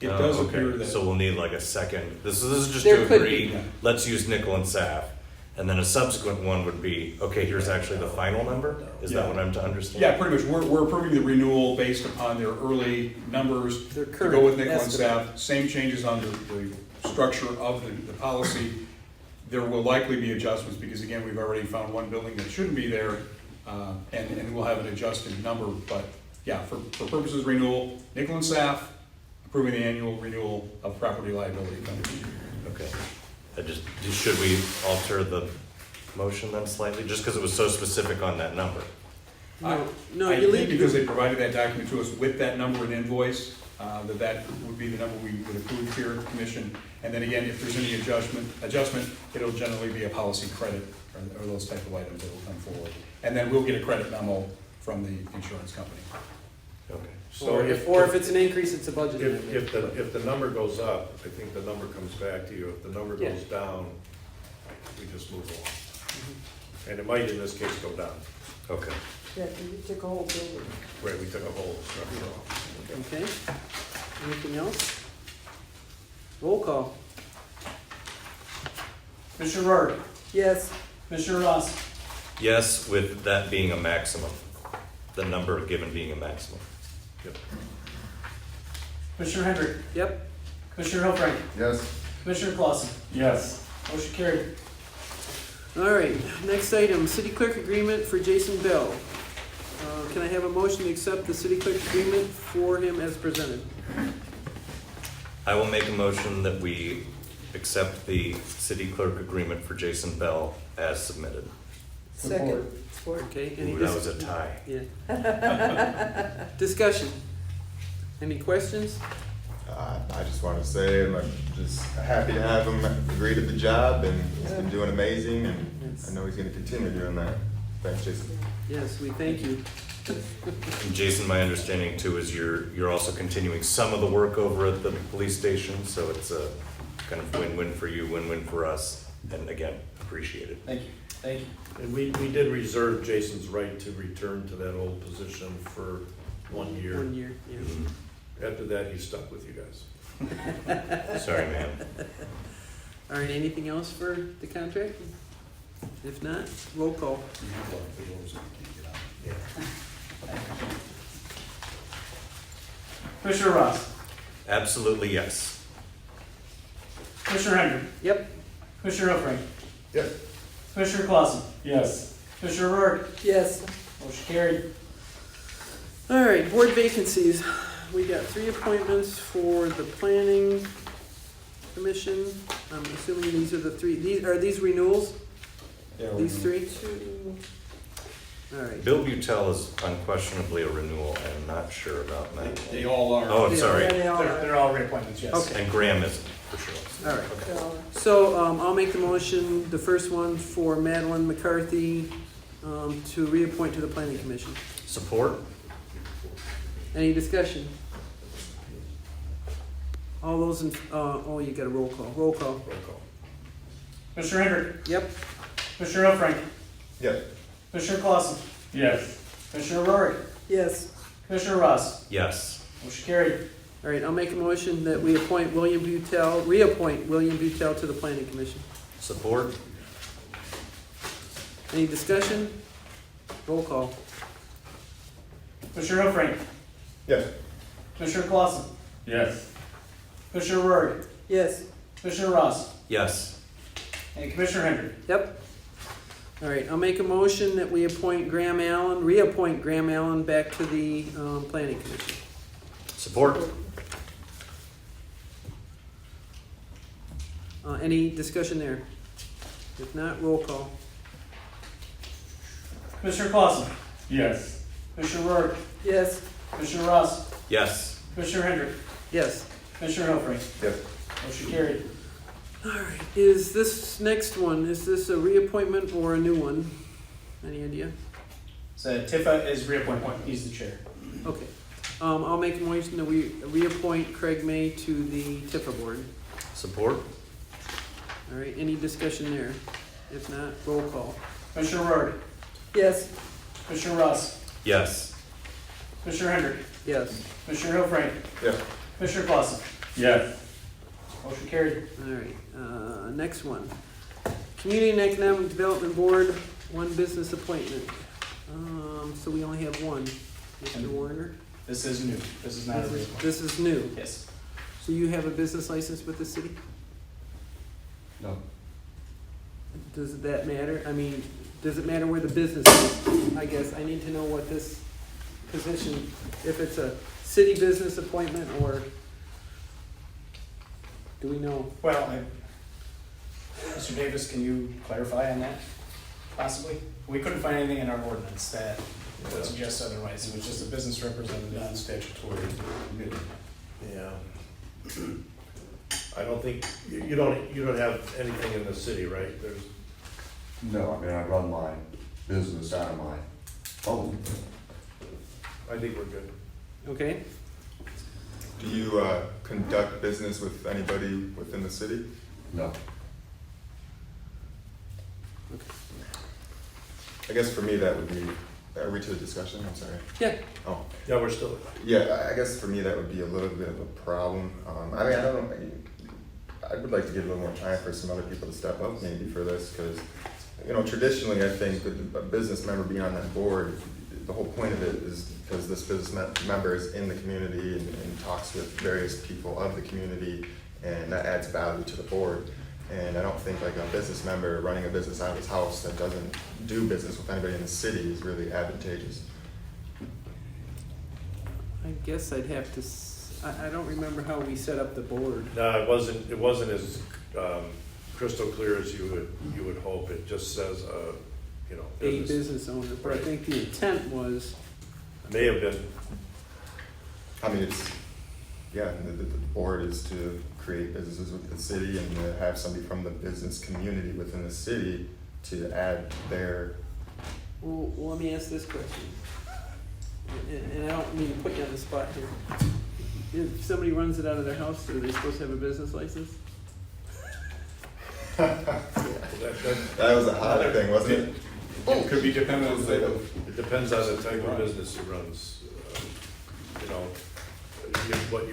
It does okay. appear that. So we'll need like a second, this is just There to could agree, be. let's use Nickel and Saff. And then a subsequent one would be, okay, here's actually the final number? Is that what I'm to understand? Yeah, pretty much. We're approving the renewal based upon their early numbers Their to current go with Nickel and estimate. Saff. Same changes on the structure of the policy. There will likely be adjustments because, again, we've already found one building that shouldn't be there, and we'll have an adjusted number. But yeah, for purposes of renewal, Nickel and Saff approving the annual renewal of property liability coverage. Okay. Should we alter the motion then slightly, just because it was so specific on that number? No, I you think leave. because they provided that document to us with that number and invoice, that would be the number we would approve here at the commission. And then again, if there's any adjustment, it'll generally be a policy credit or those type of items that will come forward. And then we'll get a credit memo from the insurance company. Okay. So Or if it's an increase, it's a budget amendment. If the number goes up, I think the number comes back to you. If the number goes down, we just move along. And it might, in this case, go down. Okay. Yeah, you took a whole building. Right, we took a whole structure off. Okay. Anything else? Roll call. Mr. Rourke, Yes, Mr. Ross, Yes, with that being a maximum, the number given being a maximum. Yep. Mr. Hendrick, Yep. Mr. Hillfrank, Yes. Mr. Clausen. Yes. Motion carried. All right, next item, city clerk agreement for Jason Bell. Can I have a motion to accept the city clerk agreement for him as presented? I will make a motion that we accept the city clerk agreement for Jason Bell as submitted. second. Support. Okay, Ooh, that was a tie. Yeah. Discussion. Any questions? I just want to say I'm just happy to have him agree to the job, and he's been doing amazing, and I know he's going to continue doing that. Thanks, Jason. Yes, we thank you. And Jason, my understanding too is you're also continuing some of the work over at the police station, so it's a kind of win-win for you, win-win for us, and again, appreciate it. Thank you. Thank you. And we did reserve Jason's right to return to that old position for 1 year. 1 year, yeah. After that, he's stuck with you guys. Sorry, man. All right, anything else for the contract? If not, roll call. You have a lot of doors that you can't get out. Mr. Ross, Absolutely, yes. Mr. Hendrick, Yep. Mr. Hillfrank, Yes. Mr. Clausen, Yes. Mr. Rourke. Yes, Motion carried. All right, board vacancies. We got 3 appointments for the planning commission. I'm assuming these are the 3. Are these renewals? These 3? 2, All right. Bill Butel is unquestionably a renewal. I'm not sure about that. They all are. Oh, I'm Yeah. sorry. Yeah, they all are. They're all reappointments, yes. Okay. And Graham isn't, for sure. All right. Okay. They all are. So I'll make the motion, the first one for Madeline McCarthy to reappoint to the Planning Commission. Support? Any discussion? All those in, oh, you got a roll call. Roll call. Roll call. Commissioner Hendrick, Yep. Commissioner Oprank, Yeah. Commissioner Clausen, Yes. Commissioner Rory, Yes, Commissioner Ross. Yes. Motion carried. All right, I'll make a motion that we appoint William Butel, reappoint William Butel to the Planning Commission. Support? Any discussion? Roll call. Commissioner Oprank, Yes. Commissioner Clausen, Yes. Commissioner Rory, yes, Commissioner Ross, Yes. and Commissioner Hendrick. Yep. All right, I'll make a motion that we appoint Graham Allen, reappoint Graham Allen back to the Planning Commission. Support? Any discussion there? If not, roll call. Commissioner Clausen, Yes. Commissioner Rory, yes, Commissioner Ross, Yes. Commissioner Hendrick, Yes. Commissioner Oprank. Yes. Motion carried. All right, is this next one, is this a reappointment or a new one? Any idea? So Tifa is reappointment, he's the chair. Okay. I'll make a motion that we reappoint Craig May to the TIFA board. Support? All right, any discussion there? If not, roll call. Commissioner Rory, yes, Commissioner Ross, Yes. Commissioner Hendrick, Yes. Commissioner Oprank, Yes. Commissioner Clausen. Yes. Motion carried. All right, next one. Community and Economic Development Board, one business appointment. So we only have one. Mr. Warner? This is new. This is not a reappointment. This is new. Yes. So you have a business license with the city? No. Does that matter? I mean, does it matter where the business is? I guess I need to know what this position, if it's a city business appointment or do we know? Well, Mr. Davis, can you clarify on that, possibly? We couldn't find anything in our ordinance that would suggest otherwise. It was just a business representative. Non-statutory. Yeah. I don't think, you don't have anything in the city, right? There's, No, I mean, I run my business out of my home. I think we're good. Okay, Do you conduct business with anybody within the city? No. I guess for me, that would be, are we to the discussion? I'm sorry. yeah, Oh, Yeah, we're still, yeah, I guess for me, that would be a little bit of a problem. I mean, I don't know, I would like to give a little more time for some other people to step up maybe for this, because, you know, traditionally, I think that a business member being on that board, the whole point of it is because this business member is in the community and talks with various people of the community, and that adds value to the board. And I don't think like a business member running a business out of his house that doesn't do business with anybody in the city is really advantageous. I guess I'd have to, I don't remember how we set up the board. no, it wasn't as crystal clear as you would hope. It just says, you know, A business owner, but I think the intent was, may have been, I mean, it's, yeah, the board is to create businesses with the city and to have somebody from the business community within the city to add their, well, let me ask this question. And I don't mean to put you on the spot here. If somebody runs it out of their house, are they supposed to have a business license? that was a hot thing, wasn't it? It could be dependent on the, it depends on the type of business he runs. You know, what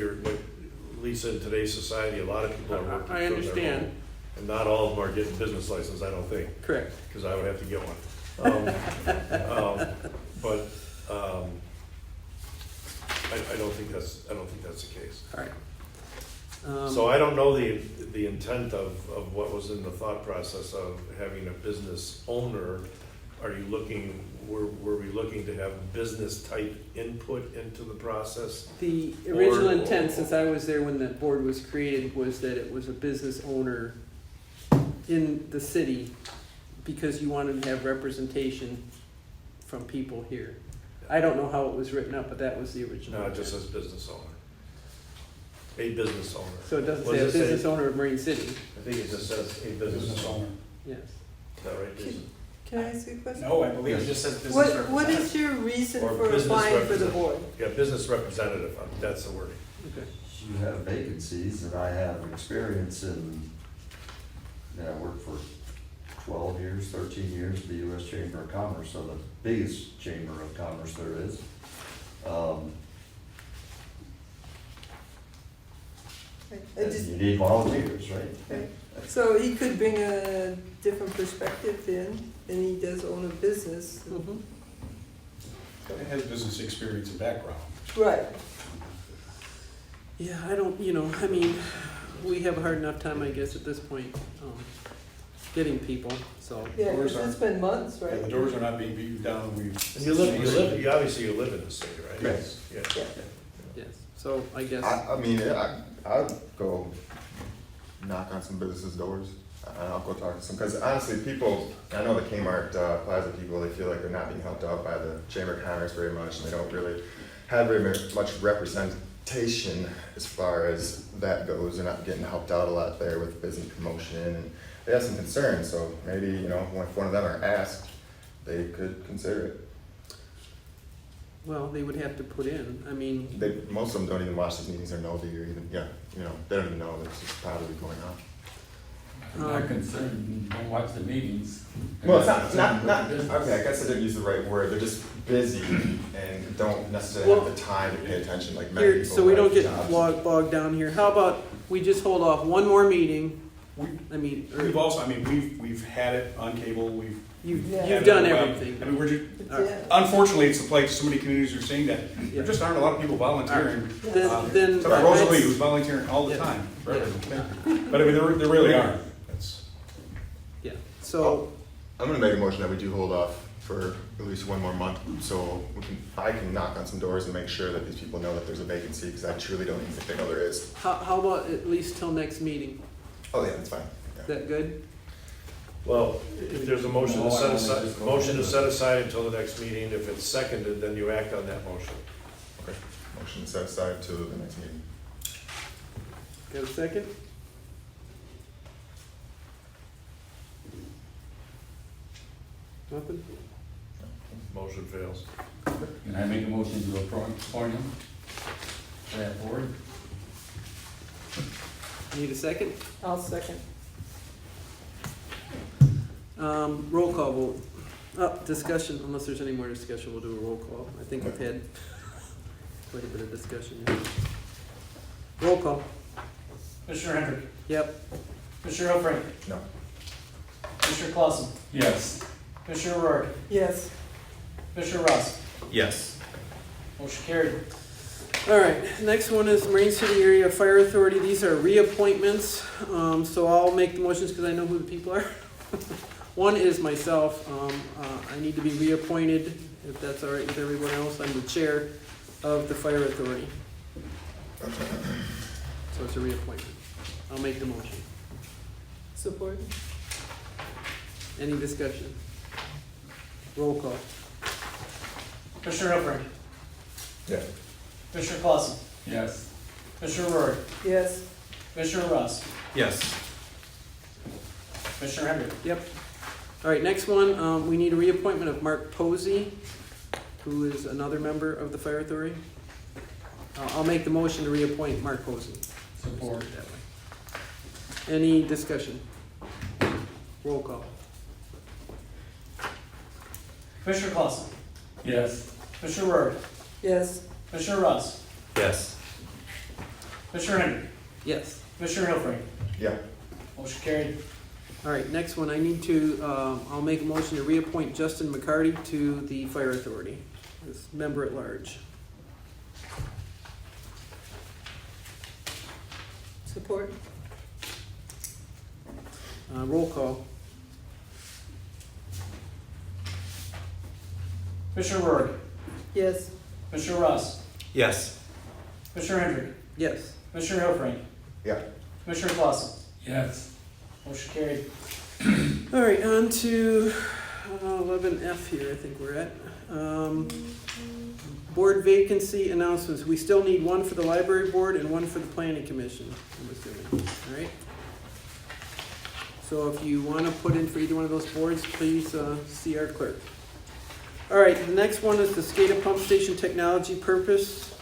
Lisa, in today's society, a lot of people are working from I their understand. home. And not all of them are getting business license, I don't think, Correct. because I would have to get one. I don't think that's the case. All right. So I don't know the intent of what was in the thought process of having a business owner. Are you looking, were we looking to have business type input into the process? The original Or- intent, since I was there when the board was created, was that it was a business owner in the city because you wanted to have representation from people here. I don't know how it was written up, but that was the original. No, it just says business owner. A business owner. So it doesn't What say a does it say? business owner of Marine City. I think it just says a business owner. Yes. Is that right, Jason? Can I ask you a question? No, I believe it just says business What representative. is your reason Or for business applying for the representative. board? Yeah, business representative, that's the wording. Okay. You have vacancies, and I have experience in, I worked for 12 years, 13 years at the U.S. Chamber of Commerce, so the biggest chamber of commerce there is. I And just, you need volunteers, right? okay. So he could bring a different perspective in, and he does own a business. Mhm. It has business experience and background. Right. Yeah, I don't, I mean, we have a hard enough time, I guess, at this point, getting people, so. Yeah, Doors because it's aren't- been months, Yeah, right? the doors are not being beaten down, we've. And you obviously you live in the city, right? Yes. Yeah. Yeah. Yes, so I guess, I mean, I'd go knock on some businesses' doors. And I'll go talk to some, because honestly, people, I know the Kmart Plaza people, they feel like they're not being helped out by the Chamber of Commerce very much, and they don't really have very much representation as far as that goes. They're not getting helped out a lot there with business promotion, and they have some concerns, so maybe, if one of them are asked, they could consider it. well, they would have to put in, I mean, Most of them don't even watch these meetings or know that you're even, they don't even know that this is probably going on. I'm not concerned, don't watch the meetings. Well, it's not, okay, I guess I didn't use the right word, they're just busy and don't necessarily have the time to pay attention like many here, people. so we don't have get jobs. bogged down here, how about we just hold off one more meeting? We've also, we've had it on cable, we've. You've Yeah. had you've it done on the web. everything. We're just, Yeah. unfortunately, it's the place, so many communities are seeing that, Yeah. there just aren't a lot of people volunteering. Then, Except for Rosalie, I'd- who's volunteering all the Yeah. time, for Yeah. everything. But there really are. That's. yeah, so, I'm gonna make a motion that we do hold off for at least one more month, so I can knock on some doors and make sure that these people know that there's a vacancy, because I truly don't even think they know there is. how about at least till next meeting? Oh, yeah, that's fine. Is that good? Well, if there's a motion to No, I set wanna aside, just- motion to set aside until the next meeting, if it's seconded, then you act on that motion. Okay, motion set aside to the next meeting. Got a second? Nothing? Motion fails. Can I make a motion to appoint him to that board? Need a second? I'll second. Roll call vote. Discussion, unless there's any more discussion, we'll do a roll call. I think we've had quite a bit of discussion here. Roll call. Mr. Hendrick, Yep. Mr. Hillfrey, No. Mr. Clausen, Yes. Mr. O'Rourke, Yes. Mr. Ross. Yes. Motion carried. All right, next one is Marine City Area Fire Authority. These are reappointments, so I'll make the motions because I know who the people are. One is myself. I need to be reappointed, if that's all right with everyone else. I'm the chair of the Fire Authority. So it's a reappointment. I'll make the motion. Support? Any discussion? Roll call. Mr. Hillfrey, Yeah. Mr. Clausen, Yes. Mr. O'Rourke, Yes. Mr. Ross, Yes. Mr. Hendrick. Yep. All right, next one, we need a reappointment of Mark Posey, who is another member of the Fire Authority. I'll make the motion to reappoint Mark Posey. Support. That way. Any discussion? Roll call. Mr. Clausen, Yes. Mr. O'Rourke, Yes. Mr. Ross, Yes. Mr. Hendrick, Yes. Mr. Hillfrey. Yeah. Motion carried. All right, next one, I need to, I'll make a motion to reappoint Justin McCarty to the Fire Authority as member at large. Support? Roll call. Mr. O'Rourke, Yes. Mr. Ross, Yes. Mr. Hendrick, Yes. Mr. Hillfrey, Yeah. Mr. Clausen. Yes. Motion carried. All right, on to 11F here, I think we're at. Board vacancy announcements. We still need one for the library board and one for the planning commission, I'm assuming, all right? So if you want to put in for either one of those boards, please see our clerk. All right, the next one is the SCADA pump station technology purchase.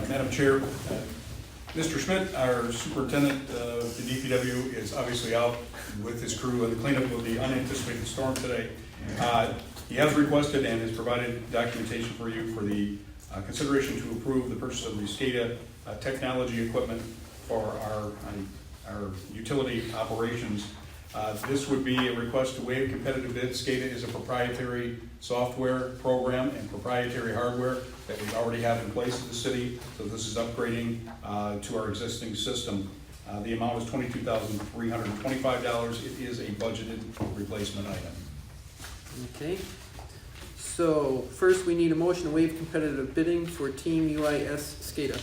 Madam Chair, Mr. Schmidt, our superintendent of the DPW, is obviously out with his crew on the cleanup of the unanticipated storm today. He has requested and has provided documentation for you for the consideration to approve the purchase of the SCADA technology equipment for our utility operations. This would be a request to waive competitive bids. SCADA is a proprietary software program and proprietary hardware that we already have in place in the city, so this is upgrading to our existing system. The amount is $22,325. It is a budgeted replacement item. Okay. So first we need a motion to waive competitive bidding for Team UIS SCADA.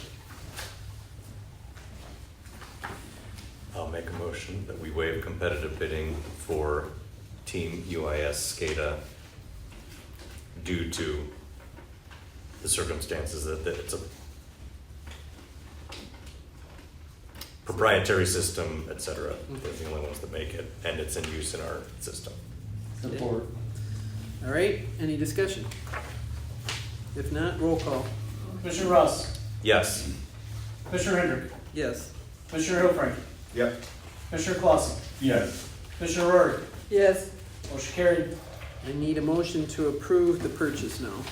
I'll make a motion that we waive competitive bidding for Team UIS SCADA due to the circumstances that it's a proprietary system, etc. They're the only ones that make it, and it's in use in our system. Support. All right, any discussion? If not, roll call. Commissioner Ross, Yes. Commissioner Hendrick, Yes. Commissioner Hilfrank, Yep. Commissioner Clausen, Yes. Commissioner Rory, Yes. motion carried. I need a motion to approve the purchase now.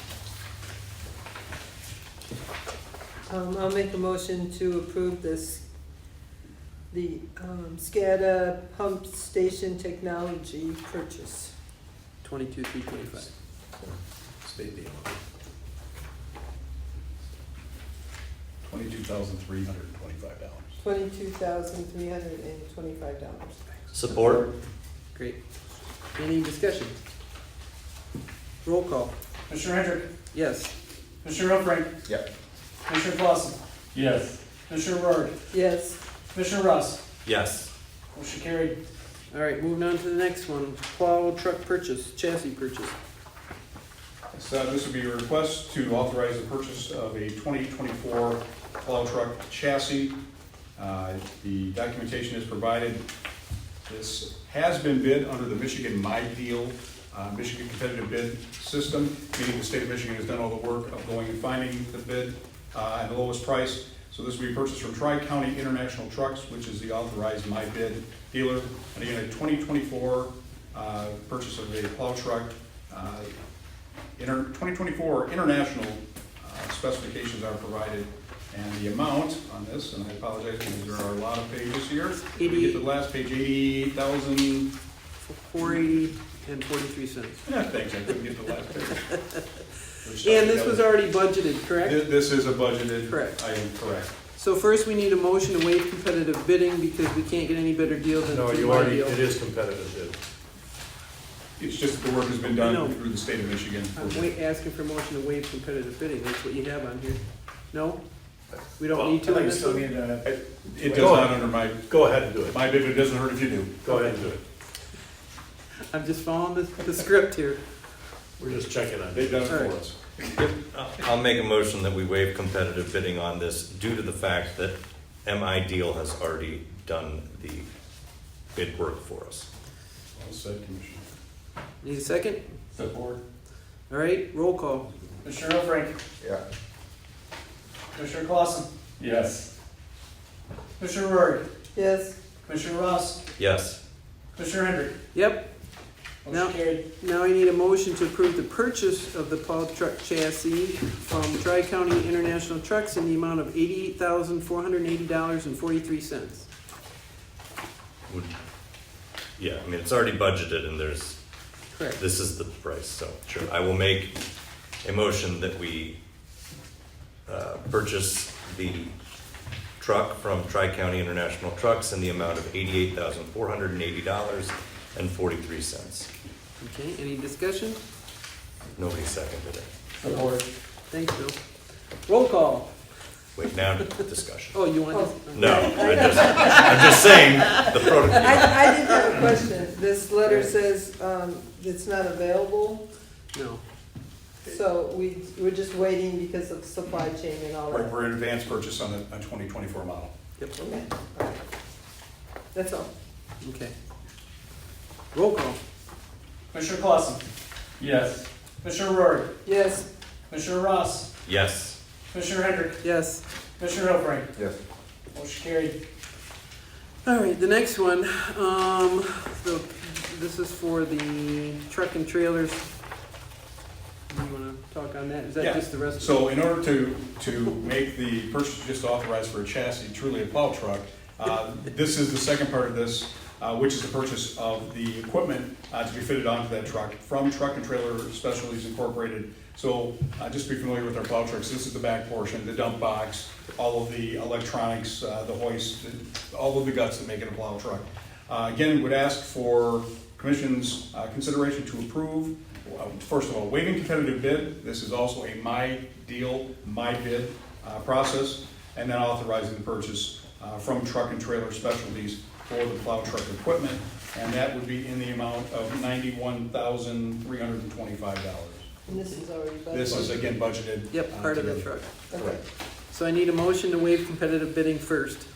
I'll make a motion to approve the SCADA pump station technology purchase. 22,325. State the amount. $22,325. $22,325. Support. Great. Any discussion? Roll call. Commissioner Hendrick, Yes. Commissioner Hilfrank, Yep. Commissioner Clausen, Yes. Commissioner Rory, Yes. Commissioner Ross, Yes. motion carried. All right, moving on to the next one. Plow truck purchase, chassis purchase. So this would be a request to authorize the purchase of a 2024 plow truck chassis. The documentation is provided. This has been bid under the Michigan My Deal, Michigan competitive bid system, meaning the state of Michigan has done all the work of going and finding the bid at the lowest price. So this will be purchased from Tri-County International Trucks, which is the authorized My Bid dealer. And again, a 2024 purchase of a plow truck. 2024 international specifications are provided, and the amount on this, and I apologize because there are a lot of pages here. We get to the last page, 88,000. 480 and 43 cents. Yeah, thanks, I couldn't get to the last page. And this was already budgeted, correct? This is a budgeted Correct. item, correct. So first we need a motion to waive competitive bidding because we can't get any better deal than No, through you My already, Deal. it is competitive bid. It's just that the work has been I know. done through the state of Michigan. I'm asking for motion to waive competitive bidding. That's what you have on here. No? We don't Well, need I to think on we this still one? need to, It does Go not ahead. under my Go ahead and do it. bid, but it doesn't hurt if you do. Go ahead and do it. I'm just following the script here. We're just checking on They've it. done it All for right. us. I'll make a motion that we waive competitive bidding on this due to the fact that MI Deal has already done the bid work for us. Well said, Commissioner. Need a second? Support. All right, roll call. Commissioner Hilfrank, Yeah. Commissioner Clausen, Yes. Commissioner Rory, Yes. Commissioner Ross, Yes. Commissioner Hendrick, Yep. motion Now- carried. Now I need a motion to approve the purchase of the plow truck chassis from Tri-County International Trucks in the amount of $88,480.43. Yeah, I mean, it's already budgeted and Correct. this is the price, so sure. I will make a motion that we purchase the truck from Tri-County International Trucks in the amount of $88,480.43. Okay, any discussion? Nobody seconded it. Support. Thanks, Bill. Roll call. Wait, now discussion. Oh, you want to? No, I'm just saying the protocol. I did have a question. This letter says, it's not available, No. so we're just waiting because of supply chain and all that. We're in advance purchase on a 2024 model. Yep. Okay, all right. That's all. Okay. Roll call. Commissioner Clausen, Yes. Commissioner Rohr, Yes, Commissioner Ross, Yes. Commissioner Hendrick, Yes. Commissioner Hilbrand. Yes. Motion carried. All right, the next one, this is for the truck and trailers. You want to talk on that? Is that Yeah. just the rest? So in order to make the purchase just authorized for a chassis, truly a plow truck, this is the second part of this, which is the purchase of the equipment to be fitted onto that truck from Truck and Trailer Specialties Incorporated. So just be familiar with our plow trucks. This is the back portion, the dump box, all of the electronics, the hoist, all of the guts that make it a plow truck. Again, would ask for Commission's consideration to approve, first of all, waiving competitive bid. This is also a my deal, my bid process, and then authorizing the purchase from Truck and Trailer Specialties for the plow truck equipment, and that would be in the amount of $91,325. and this is already budgeted. This is again budgeted. Yep, part of the together. truck. Okay. So I need a motion to waive competitive bidding first.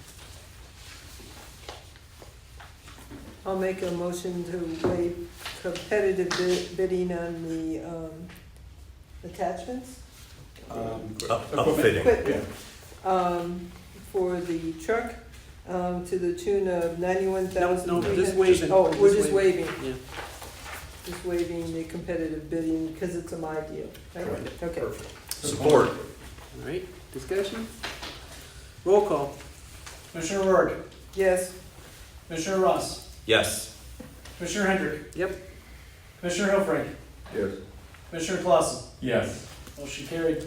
I'll make a motion to waive competitive bidding on the attachments, Upfitting. equipment, for the truck, to the tune of $91,000. No, just waiving. Oh, we're just waiving, Yeah. just waiving the competitive bidding because it's a my deal, right? Correct. Okay. Support. All right, discussion? Roll call. Commissioner Rohr, Yes, Commissioner Ross, Yes. Commissioner Hendrick, Yep. Commissioner Hilbrand, Yes. Commissioner Clausen. Yes. Motion carried.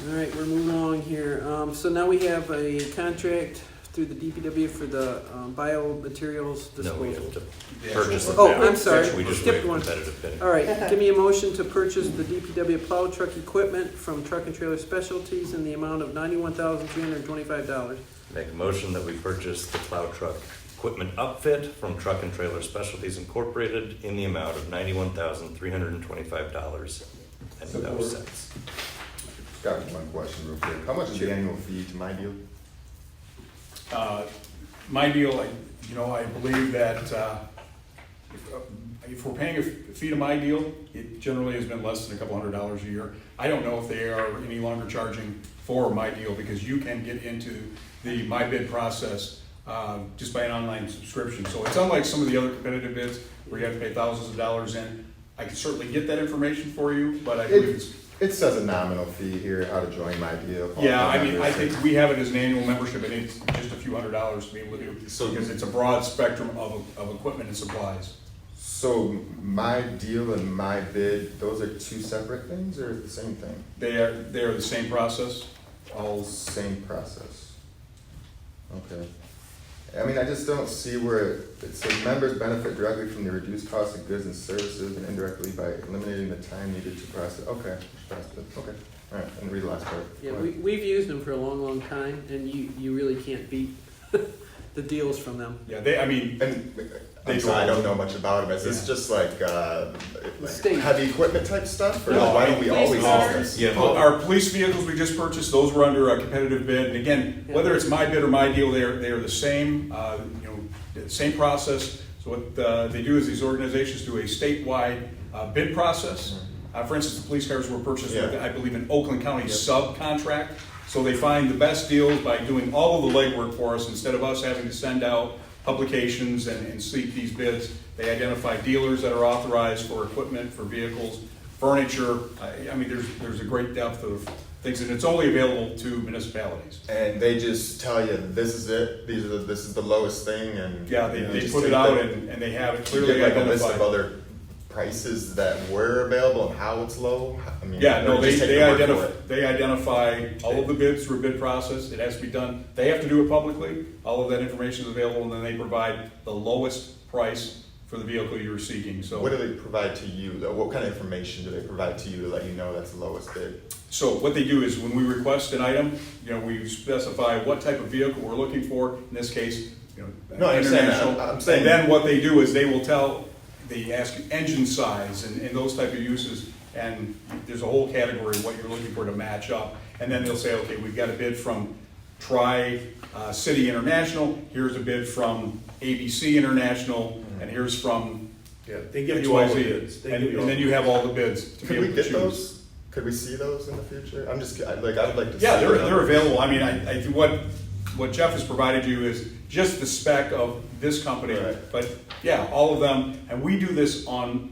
All right, we're moving along here. So now we have a contract through the DPW for the biomaterials No, we disposal. have to The purchase actual- the Oh, I'm sorry. We just Skipped waived one. competitive bidding. All right, give me a motion to purchase the DPW plow truck equipment from Truck and Trailer Specialties in the amount of $91,325. Make a motion that we purchase the plow truck equipment upfit from Truck and Trailer Specialties Incorporated in the amount of $91,325 and no cents. Got one question real quick. How much is the annual fee to my deal? My deal, I believe that if we're paying a fee to my deal, it generally has been less than a couple $100 a year. I don't know if they are any longer charging for my deal because you can get into the my bid process just by an online subscription. So it's unlike some of the other competitive bids where you have to pay thousands of dollars in. I can certainly get that information for you, but I believe it's. It says a nominal fee here, how to join my deal. Yeah, I mean, I think we have it as an annual membership, and it's just a few $100s to be able to do, because it's a broad spectrum of equipment and supplies. So my deal and my bid, those are two separate things or the same thing? They are the same process. All same process. Okay. I mean, I just don't see where it says members benefit directly from the reduced cost of goods and services and indirectly by eliminating the time needed to process. Okay, okay. All right, and read the last part. Yeah, Go ahead. we've used them for a long, long time, and you really can't beat the deals from them. Yeah, I don't know much about them. Is this just like State. heavy equipment type stuff? Or No, why don't we always use this? Yeah, Our police vehicles we just purchased, those were under a competitive bid. And again, whether it's my bid or my deal, they are the same, the same process. So what they do is these organizations do a statewide bid process. For instance, the police cars were purchased with, I believe, an Oakland County subcontract. So they find the best deals by doing all of the legwork for us instead of us having to send out publications and seek these bids. They identify dealers that are authorized for equipment, for vehicles, furniture. I mean, there's a great depth of things, and it's only available to municipalities. And they just tell you this is it. This is the lowest thing, and Yeah, they put it out and they have it clearly like a list of identified. other prices that were available and how it's low. I mean, Yeah, no, or they just take the word for identify it. all of the bids through a bid process. It has to be done. They have to do it publicly. All of that information is available, and then they provide the lowest price for the vehicle you were seeking, so. What do they provide to you, though? What kind of information do they provide to you to let you know that's the lowest bid? So what they do is when we request an item, we specify what type of vehicle we're looking for, in this case, No, I understand that. international. I'm saying- And then what they do is they ask you engine size and those type of uses, and there's a whole category of what you're looking for to match up. And then they'll say, okay, we've got a bid from Tri-City International, here's a bid from ABC International, and here's from Yeah, they give you all the XYZ. bids. They And give you all then the you have all the bids to be Could able we to get choose. those? Could we see those in the future? I would like to see. Yeah, they're them. available. I mean, I think what Jeff has provided you is just the spec of this company. Right. But yeah, all of them, and we do this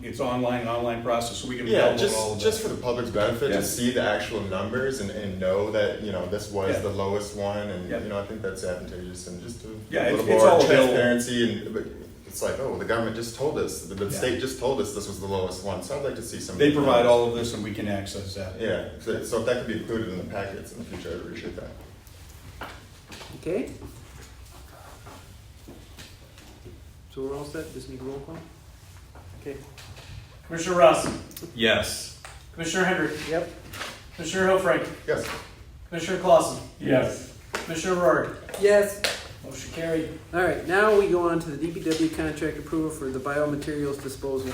it's an online process, so we can Yeah, download all of just that. for the public's benefit Yeah. to see the actual numbers and know that, this was Yeah. the lowest one, and, Yeah. I think that's advantageous, and just Yeah, a little it's more all available. transparency, but it's like, oh, the government just told us, the Yeah. state just told us this was the lowest one, so I'd like to see some. They provide all of this and we can access that. Yeah, so if that could be included in the packets in the future, I'd appreciate that. Okay. So we're all set, just need a roll call? Okay. Commissioner Ross, Yes. Commissioner Hendrick, Yep. Commissioner Hillfrank, Yes. Commissioner Clausen, Yes. Commissioner Rourke, Yes, motion carried. All right, now we go on to the DPW contract approval for the biomaterials disposal.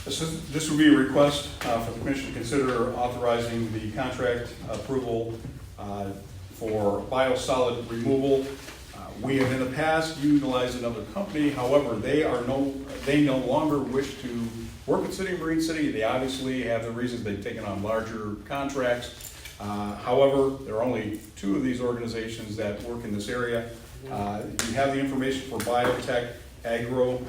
This would be a request for the commission to consider authorizing the contract approval for biosolid removal. We have in the past utilized another company, however, they no longer wish to work with City of Marine City. They obviously have the reasons they've taken on larger contracts. However, there are only 2 of these organizations that work in this area. You have the information for Biotech Agro.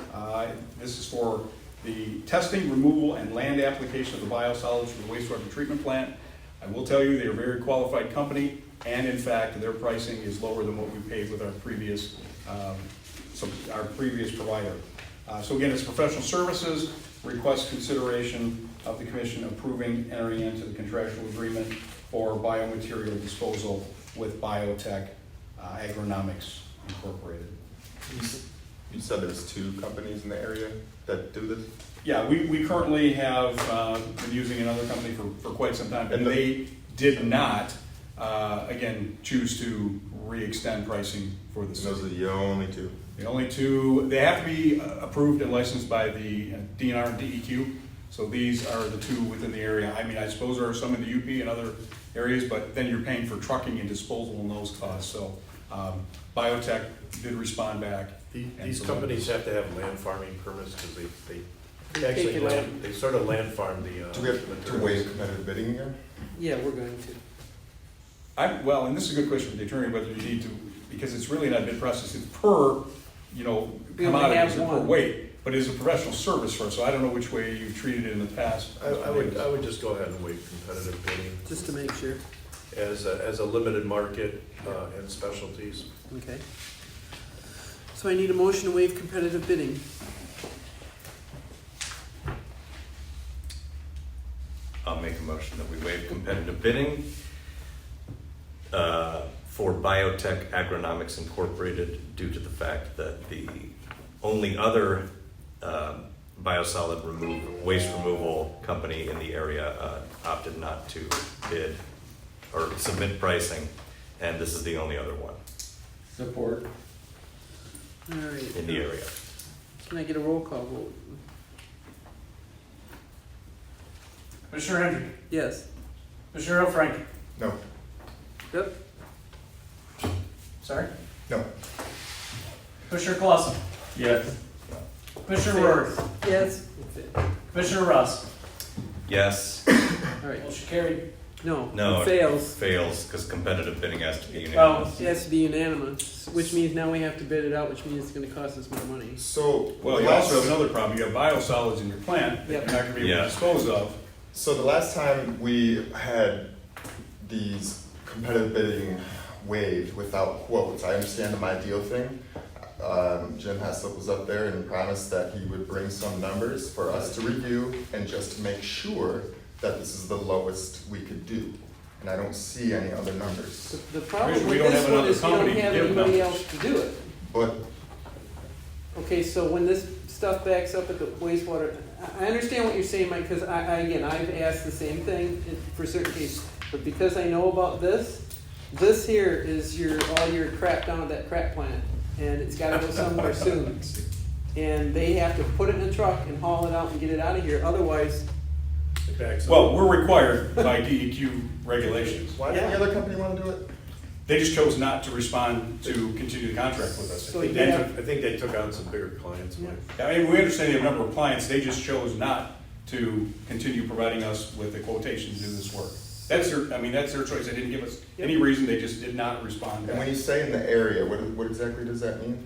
This is for the testing, removal, and land application of the biosolids for the wastewater treatment plant. I will tell you, they're a very qualified company, and in fact, their pricing is lower than what we paid with our previous provider. So again, it's professional services, request consideration of the commission approving entering into the contractual agreement for biomaterial disposal with Biotech Agronomics Incorporated. You said there's 2 companies in the area that do this? Yeah, we currently have been using another company for quite some time, but And they did not, again, choose to re-extend pricing for the And city. those are the only 2? The only 2, they have to be approved and licensed by the DNR and DEQ, so these are the 2 within the area. I mean, I suppose there are some in the UP and other areas, but then you're paying for trucking and disposal and those costs, so Biotech did respond back. These companies have to have land farming permits because they Take actually it out. they sort of land farm the. Do we have to materials. waive competitive bidding again? Yeah, we're going to. Well, and this is a good question for the attorney, whether you need to, because it's really not a bid process, it's per, We only commodities have or per one. weight, but it's a professional service for us, so I don't know which way you've treated it in the past. I would just go ahead and waive competitive bidding Just to make sure. as a limited market and specialties. Okay. So I need a motion to waive competitive bidding. I'll make a motion that we waive competitive bidding for Biotech Agronomics Incorporated due to the fact that the only other biosolid waste removal company in the area opted not to bid or submit pricing, and this is the only other one Support. All right. in the area. Can I get a roll call vote? Commissioner Hendrick, Yes. Commissioner Hillfrank, No. Yep. sorry, No. Commissioner Clausen, Yes. Commissioner Rourke, yes, Commissioner Ross, Yes, All right. motion carried. No. No. It fails. fails because competitive bidding has to be Oh, unanimous. It has to be unanimous, which means now we have to bid it out, which means it's going to cost us more money. So, Well, the you last- also have another problem, you have biosolids in your plant that Yep. you're not gonna be able Yeah. to dispose of. So the last time we had these competitive bidding waived without quotes, I understand the My Deal thing. Jim Haslip was up there and promised that he would bring some numbers for us to review and just to make sure that this is the lowest we could do. And I don't see any other numbers. The problem We with don't this have one another is you don't company to have give anybody numbers. else to do it. But Okay, so when this stuff backs up at the wastewater, I understand what you're saying, Mike, because again, I've asked the same thing for certain cases. But because I know about this here is all your crap down at that crap plant, and it's gotta go somewhere soon. And they have to put it in a truck and haul it out and get it out of here, otherwise, It backs up. Well, we're required by DEQ regulations. Why didn't the other company wanna do it? They just chose not to respond to continue the contract with us. So I you think have- I think they took on some bigger clients, Mike. I mean, we understand they have a number of clients, they just chose not to continue providing us with the quotation to do this work. That's their choice, they didn't give us any reason, they just did not respond. And when you say in the area, what exactly does that mean?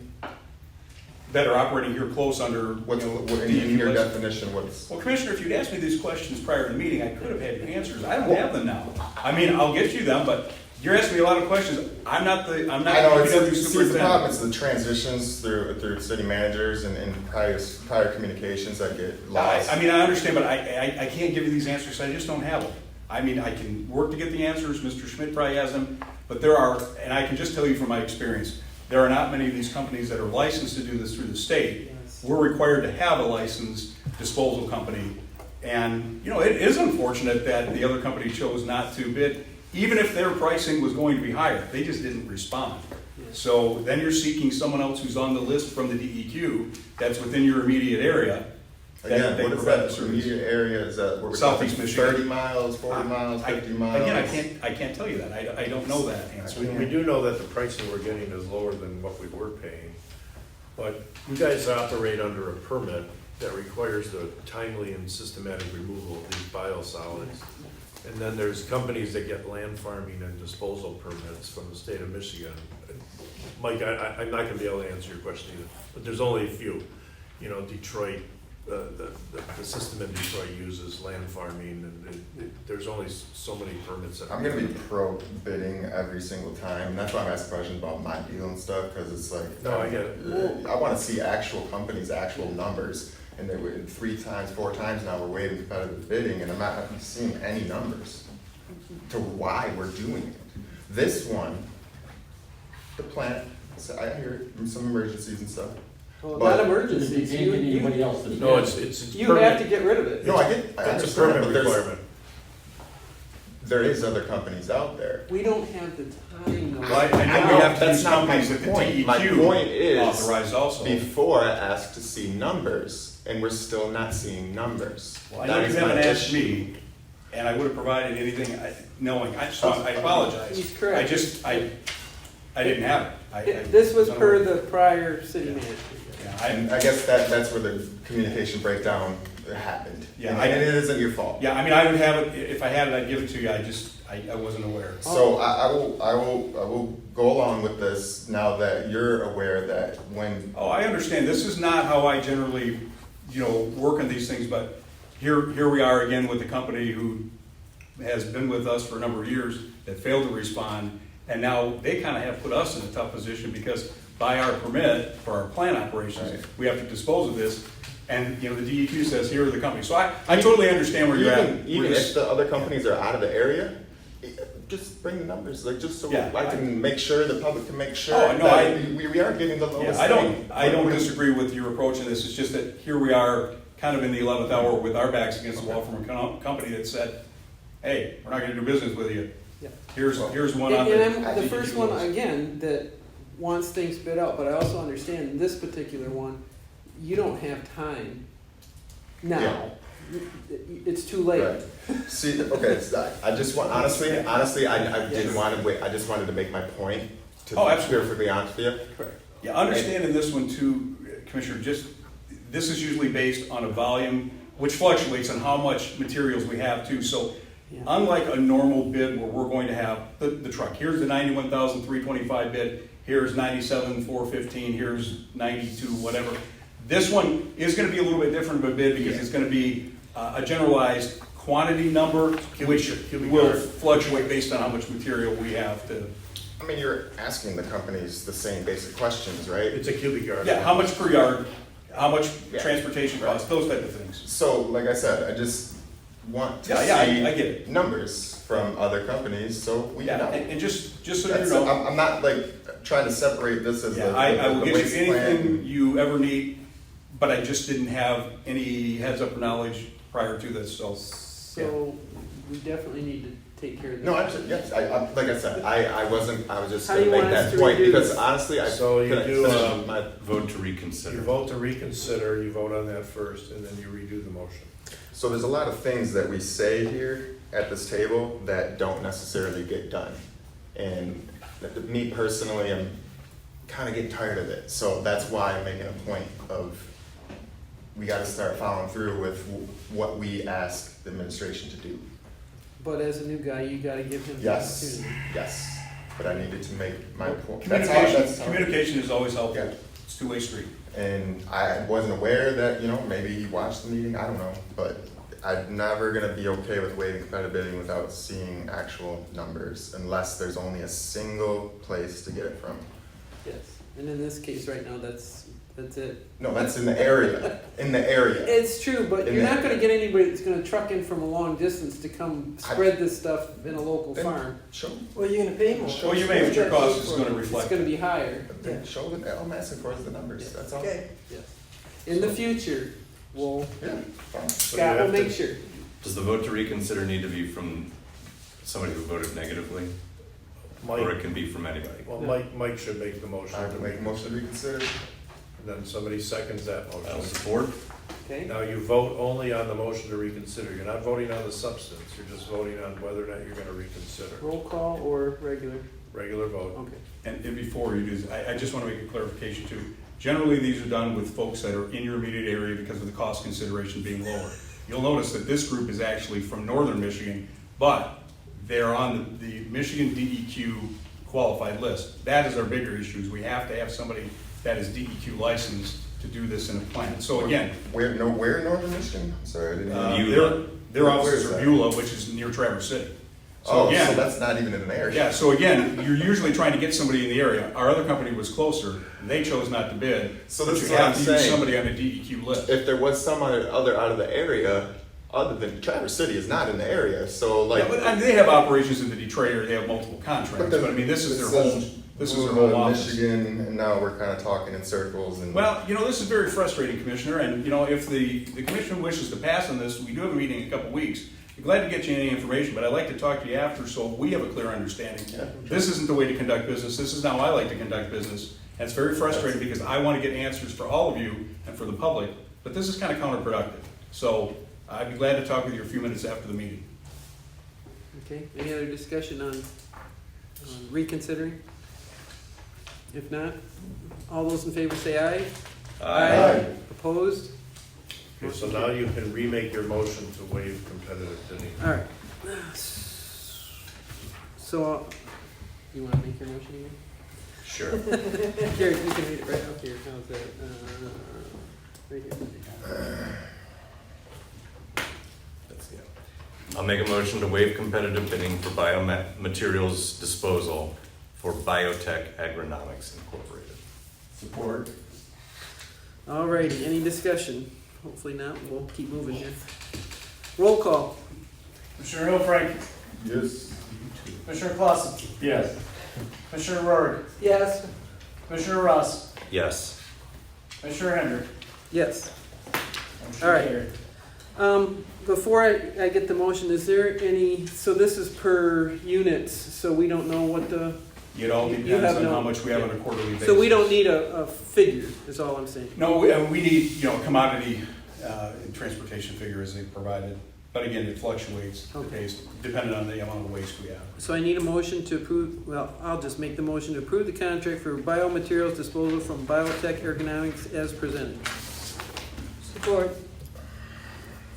That are operating here close under, What's, you know, what, in DEQ your list. definition, what's? Well, Commissioner, if you'd asked me these questions prior to the meeting, I could have had answers. I don't have them now. I mean, I'll get you them, but you're asking me a lot of questions. I'm not I know, DPW it's the superintendent. problem, it's the transitions through city managers and prior communications that get lost. I mean, I understand, but I can't give you these answers, I just don't have them. I mean, I can work to get the answers, Mr. Schmidt probably has them, but there are, and I can just tell you from my experience, there are not many of these companies that are licensed to do this through the state. We're required to have a licensed disposal company. And, you know, it is unfortunate that the other company chose not to bid, even if their pricing was going to be higher. They just didn't respond. So then you're seeking someone else who's on the list from the DEQ that's within your immediate area. Again, they what is provide the that service. immediate area, is that, where we're Southeast talking Michigan. 30 miles, 40 miles, 50 miles? Again, I can't tell you that. I don't know that answer. We do know that the pricing we're getting is lower than what we were paying, but you guys operate under a permit that requires the timely and systematic removal of these biosolids. And then there's companies that get land farming and disposal permits from the state of Michigan. Mike, I'm not gonna be able to answer your question either, but there's only a few. You know, Detroit, the system in Detroit uses land farming, and there's only so many permits. That I'm gonna be pro bidding every single time, and that's why I'm asking questions about my deal and stuff, because it's like. No, I get it. I wanna see actual companies, actual numbers, and they were 3 times, 4 times now, we're waiving competitive bidding, and I'm not seeing any numbers to why we're doing it. This one, the plant, so I hear some emergencies and stuff. well, But- not emergencies. You can't get anybody else to. No, it's You have to get rid of it. No, I It's a understand, permit but requirement. there is other companies out there. We don't have the time, though. Well, I know we have to That's use not my companies that the point. My DEQ point is, authorized also. Before I asked to see numbers, and we're still not seeing numbers. Well, I know That you is haven't my asked issue. me, and I would have provided anything knowing. I apologize. He's correct. I didn't have it. This was per the prior city manager. Yeah, And I guess that's where the communication breakdown happened. Yeah, And I- it isn't your fault. yeah, I mean, I would have it, if I had it, I'd give it to you, I wasn't aware. So I will go along with this now that you're aware that when, Oh, I understand, this is not how I generally, work on these things, but here we are again with the company who has been with us for a number of years that failed to respond, and now they kind of have put us in a tough position because by our permit for our plant operations, Right. we have to dispose of this, and, the DEQ says, here are the companies. So I totally understand where you're at. even if the other companies are out of the area, just bring the numbers, like just so Yeah, I can make sure, the public can make sure Oh, no, that we are getting the Yeah, lowest I thing. don't disagree with your approach in this, it's just that here we are, kind of in the 11th hour with our backs against the wall from a company that said, hey, we're not gonna do business with you. Yeah. Here's one on And the. I'm the first one, again, that wants things bid out, but I also understand this particular one, you don't have time now. It's too late. Right. See, okay, so I just want, honestly, I didn't want to wait, I just wanted to make my point, to Oh, be absolutely. perfectly honest with you. Correct. Yeah, understanding this one too, Commissioner, this is usually based on a volume, which fluctuates on how much materials we have too. So Yeah. unlike a normal bid where we're going to have the truck, here's the 91,325 bid, here's 97,415, here's 92, whatever. This one is gonna be a little bit different of a bid because it's gonna be a generalized quantity number, which will fluctuate based on how much material we have to. I mean, you're asking the companies the same basic questions, right? It's a cubic yard. Yeah, how much per yard, how much Yeah. transportation costs, those type of things. So, like I said, want to Yeah, see I get it. numbers from other companies, so we Yeah, know. and just so you That's, know. I'm not like trying to separate this as Yeah, the, I will the get waste you anything plan. you ever need, but I just didn't have any heads up or knowledge prior to this, so. So we definitely need to take care of this. No, actually, yes, I like I said, I was just How do gonna you make want us that to point, redo because this? honestly, I. So you can I do, finish my Vote to You reconsider. vote to reconsider, you vote on that first, and then you redo the motion. So there's a lot of things that we say here at this table that don't necessarily get done. And me personally, I'm kind of getting tired of it. So that's why I'm making a point of, we gotta start following through with what we ask the administration to do. But as a new guy, you gotta give him the Yes, opportunity. yes, but I needed to make my point. That's how- Communication is always helpful. Yeah. It's a two-way street. And I wasn't aware that, maybe he watched the meeting, I don't know, but I'm never gonna be okay with waiving competitive bidding without seeing actual numbers, unless there's only a single place to get it from. Yes, and in this case right now, that's it. No, that's in the area, It's true, but In you're the- not gonna get anybody that's gonna truck in from a long distance to come spread this stuff in a local Then farm. Show, Well, you're gonna pay more. Well, you may, but your cost is gonna It's reflect. gonna be higher, then show them, all I'm asking for is the numbers, that's all. Okay. yes. In the future, Yeah, fine. So you Scott will have make to- sure. Does the vote to reconsider need to be from somebody who voted negatively? Or it Mike, can be from anybody? well, Mike should make the motion. I have to make a motion to reconsider. And then somebody seconds that I'll motion. support. Okay, Now, you vote only on the motion to reconsider. You're not voting on the substance. You're just voting on whether or not you're gonna reconsider. roll call or regular? Regular vote. Okay. And before you do, I just want to make a clarification too. Generally, these are done with folks that are in your immediate area because of the cost consideration being lower. You'll notice that this group is actually from northern Michigan, but they're on the Michigan DEQ qualified list. That is our bigger issue, is we have to have somebody that is DEQ licensed to do this in a plant. So again, Where in northern Michigan? Sorry, I didn't know. their Where offices is are that? Beulah, which is near Traverse City. So Oh, again, so that's not even in an area. yeah, so again, you're usually trying to get somebody in the area. Our other company was closer, they chose not to bid. So but this is you what have I'm to use saying. somebody on the DEQ list. If there was some other out of the area, other than Traverse City is not in the area, so like. Yeah, but I mean, they have operations in the Detroit area, they have multiple contracts, but I mean, this is their home, this is their home office. Michigan, and now we're kind of talking in circles and. Well, this is very frustrating, Commissioner, and, if the commission wishes to pass on this, we do have a meeting in a couple weeks. I'm glad to get you any information, but I'd like to talk to you after so we have a clear understanding. Yeah. This isn't the way to conduct business, this is not how I like to conduct business, and it's very frustrating because I want to get answers for all of you and for the public, but this is kind of counterproductive. So I'd be glad to talk with you a few minutes after the meeting. Okay, any other discussion on reconsidering? If not, all those in favor say aye. Aye. Opposed? Okay, so now you can remake your motion to waive competitive bidding. All right. So, you want to make your motion again? Sure. Here, you can read it right up here. How's that? Right here. I'll make a motion to waive competitive bidding for biomaterials disposal for Biotech Agronomics Incorporated. Support. All righty, any discussion? Hopefully not, we'll keep moving here. Roll call. Commissioner Hilfrank, Yes. Commissioner Clausen, Yes. Commissioner Rohr, Yes. Commissioner Ross, Yes. Commissioner Hendrick. Yes. Motion All right. carried. Before I get the motion, is there any, so this is per units, so we don't know what the, It all You depends have on no- how much we have on a quarterly basis. so we don't need a figure, is all I'm saying. No, we need, commodity and transportation figure as they provided. But again, it fluctuates Okay. based, depending on the amount of waste we have. So I need a motion to approve, well, I'll just make the motion to approve the contract for biomaterials disposal from Biotech Ergonomics as presented. Support.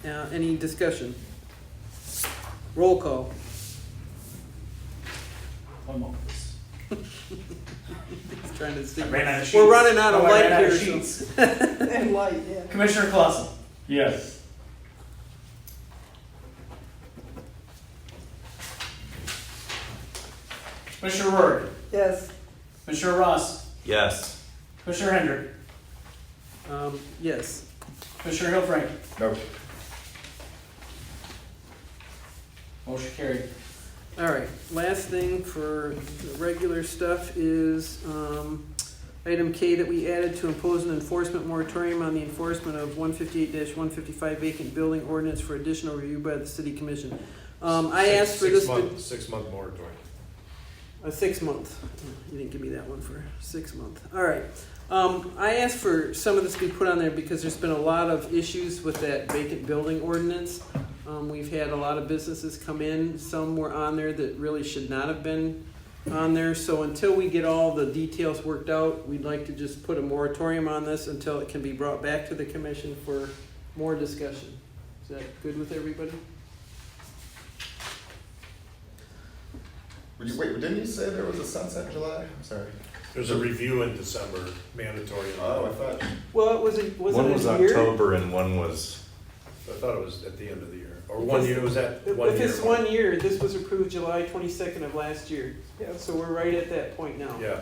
Any discussion? Roll call. One moment, please. He's trying to I stick. ran out of sheets. We're running out of Oh, I light ran out of here, so. sheets. And light, yeah. Commissioner Clausen, Yes. Commissioner Rohr, Yes. Commissioner Ross, Yes. Commissioner Hendrick, Yes. Commissioner Hilfrank, No. Motion carried. All right, last thing for the regular stuff is item K that we added to impose an enforcement moratorium on the enforcement of 158-155 vacant building ordinance for additional review by the city commission. I asked for this. 6-month moratorium. A 6 month. You didn't give me that one for 6 months. All right. I asked for some of this to be put on there because there's been a lot of issues with that vacant building ordinance. We've had a lot of businesses come in. Some were on there that really should not have been on there. So until we get all the details worked out, we'd like to just put a moratorium on this until it can be brought back to the commission for more discussion. Is that good with everybody? Wait, didn't you say there was a sunset in July? I'm sorry. There's a review in December, mandatory. Oh, I thought. Well, it was One was a year? October and one was, I thought it was at the end of the year, or 1 year, was that 1 year? If it's 1 year, this was approved July 22nd of last year. Yeah, so we're right at that point now. Yeah,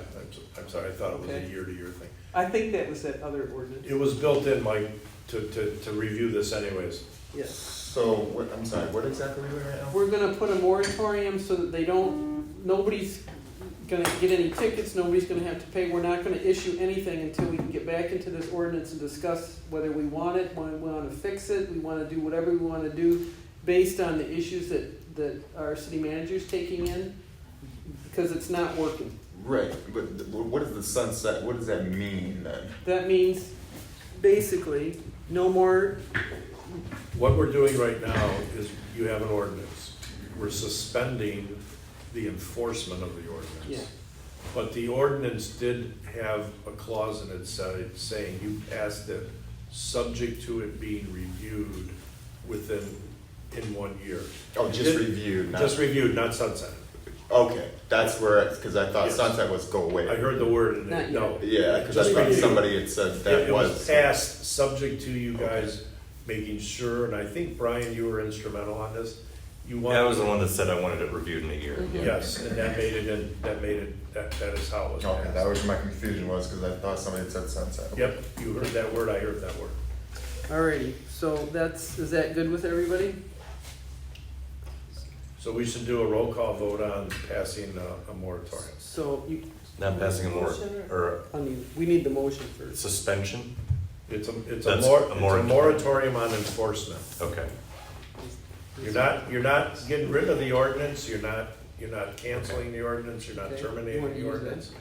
I'm sorry, I thought it was a Okay. year-to-year thing. I think that was that other ordinance. It was built in, Mike, to review this anyways. Yes. So, I'm sorry, what exactly are we doing right now? We're gonna put a moratorium so that nobody's gonna get any tickets, nobody's gonna have to pay. We're not gonna issue anything until we can get back into this ordinance and discuss whether we want it, we wanna fix it, we wanna do whatever we wanna do based on the issues that our city manager's taking in, because it's not working. Right, but what is the sunset, what does that mean then? That means basically no more. What we're doing right now is you have an ordinance. We're suspending the enforcement of the ordinance. Yeah. But the ordinance did have a clause in it saying you passed it subject to it being reviewed in 1 year. Oh, just reviewed, not. Just reviewed, not sunset. Okay, that's where, because I thought Yes. sunset was go away. I heard the word and Not no. Yeah, because I Just thought reviewed. somebody had said that It was was. passed subject to you guys making sure, and I think, Brian, you were instrumental on this. You wanted. I was the one that said I wanted it reviewed in a year. Mhm. Yes, and that is how it was Okay, that passed. was where my confusion was, because I thought somebody had said sunset. Yep, you heard that word, I heard that word. Alrighty, so is that good with everybody? So we should do a roll call vote on passing a moratorium. So Not passing a we need the motion first. suspension? It's a That's moratorium. Moratorium on enforcement. Okay. You're not getting rid of the ordinance, you're not canceling the ordinance, you're not Okay. You terminating wanna the use that? ordinance.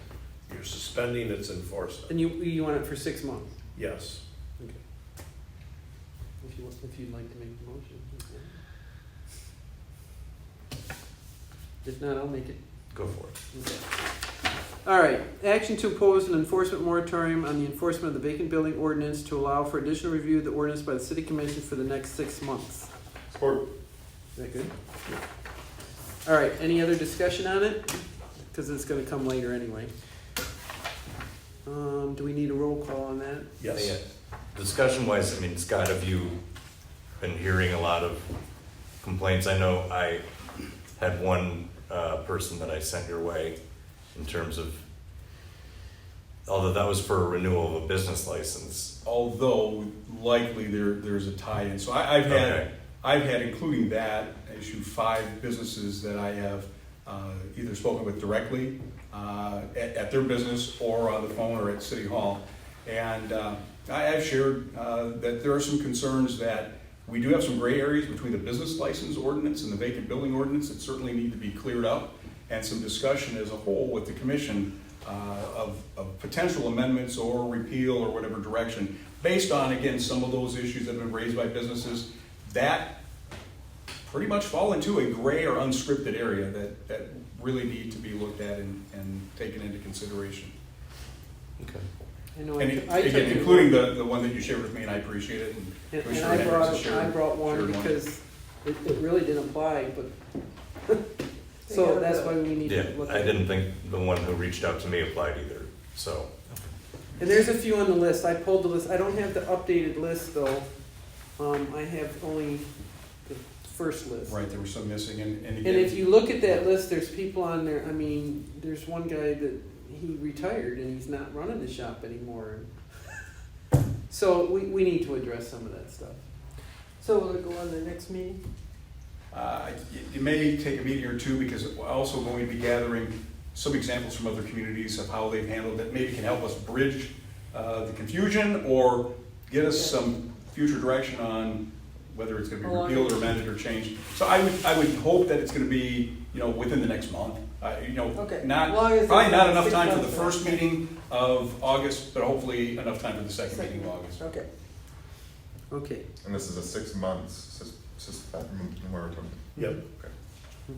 You're suspending its enforcement. And you want it for 6 months? Yes. Okay. If you'd like to make the motion. If not, I'll make it. Go for it. Okay. All right, action to impose an enforcement moratorium on the enforcement of the vacant building ordinance to allow for additional review of the ordinance by the city commission for the next 6 months. Support. Is that good? All right, any other discussion on it? Because it's gonna come later anyway. Do we need a roll call on that? Yes. Discussion wise, I mean, Scott, have you been hearing a lot of complaints? I know I had one person that I sent your way in terms of, although that was for a renewal of a business license. Although likely there's a tie-in. So I've had, including that issue, 5 businesses that I have either spoken with directly at their business or on the phone or at City Hall. And I've shared that there are some concerns that we do have some gray areas between the business license ordinance and the vacant building ordinance that certainly need to be cleared up, and some discussion as a whole with the commission of potential amendments or repeal or whatever direction, based on, again, some of those issues that have been raised by businesses that pretty much fall into a gray or unscripted area that really need to be looked at and taken into consideration. Okay. I know And I took again, it- including the one that you shared with me, and I appreciate it. And Commissioner I Hendricks has I brought one shared because it really didn't apply, but, so that's why we need Yeah, to look I at it. didn't think the one who reached out to me applied either, so. And there's a few on the list, I pulled the list, I don't have the updated list though. I have only the first list. Right, there were some missing, and And again. if you look at that list, there's people on there, I mean, there's one guy that he retired and he's not running the shop anymore. So we need to address some of that stuff. So will it go on the next meeting? It may take a meeting or two because we're also going to be gathering some examples from other communities of how they've handled it, maybe can help us bridge the confusion or get us some future direction on whether it's gonna be repealed or amended or changed. So I would hope that it's gonna be, within the next month. Okay. Not, As long as it's probably not not enough 6 time for the months first meeting of August, but hopefully enough time for the second meeting of August. Okay. Okay, And this is a 6 months moratorium. Yep.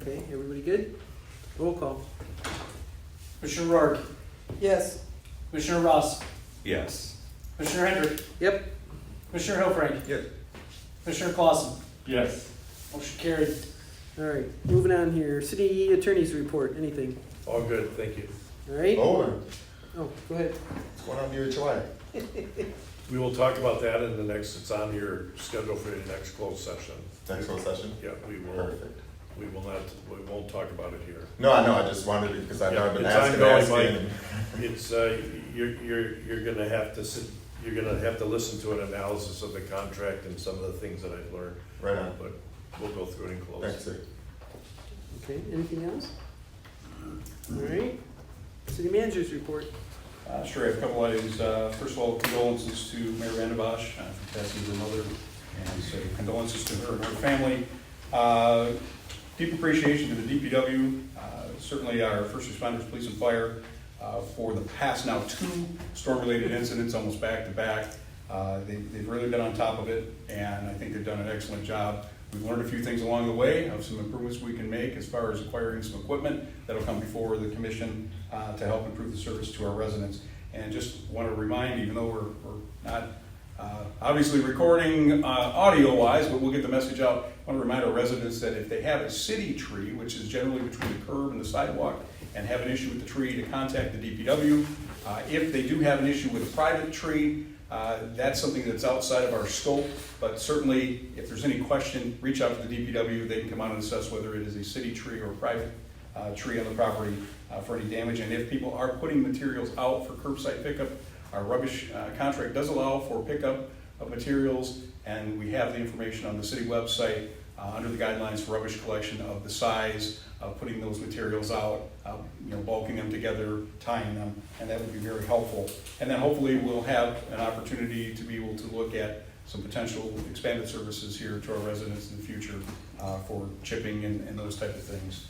okay, everybody good? Roll call. Commissioner Rourke, Yes. Commissioner Ross, Yes. Commissioner Hendrick, Yep, Commissioner Hillfrank, Yes. Commissioner Clausen. Yes. Motion carried. all right, moving on here. City Attorney's Report, anything? All good, thank you. All right? Oh, Oh, go ahead. what's going on in UHY? We will talk about that in the next, it's on your schedule for the next closed session. Next whole session? Yeah, we Perfect. won't talk about it here. No, I know, I just wanted to, because I know I've been It's asking. ongoing, It's, you're gonna have to sit, you're gonna have to listen to an analysis of the contract and some of the things that I've learned. Right on. But we'll go through it in close. Thanks, sir. Okay, anything else? All right, City Manager's Report. Sure, I have a couple items. First of all, condolences to Mayor Van Bosch for passing her mother, and so condolences to her and her family. Deep appreciation to the DPW, certainly our first responders, police and fire, for the past now 2 storm-related incidents, almost back to back. They've really been on top of it, and I think they've done an excellent job. We've learned a few things along the way of some improvements we can make as far as acquiring some equipment that'll come before the commission to help improve the service to our residents. And just want to remind, even though we're not obviously recording audio-wise, but we'll get the message out. I want to remind our residents that if they have a city tree, which is generally between the curb and the sidewalk, and have an issue with the tree, to contact the DPW. If they do have an issue with a private tree, that's something that's outside of our scope, but certainly if there's any question, reach out to the DPW. They can come out and assess whether it is a city tree or a private tree on the property for any damage. And if people are putting materials out for curbside pickup, our rubbish contract does allow for pickup of materials, and we have the information on the city website under the guidelines for rubbish collection of the size of putting those materials out, bulking them together, tying them, and that would be very helpful. And then hopefully we'll have an opportunity to be able to look at some potential expanded services here to our residents in the future for chipping and those type of things.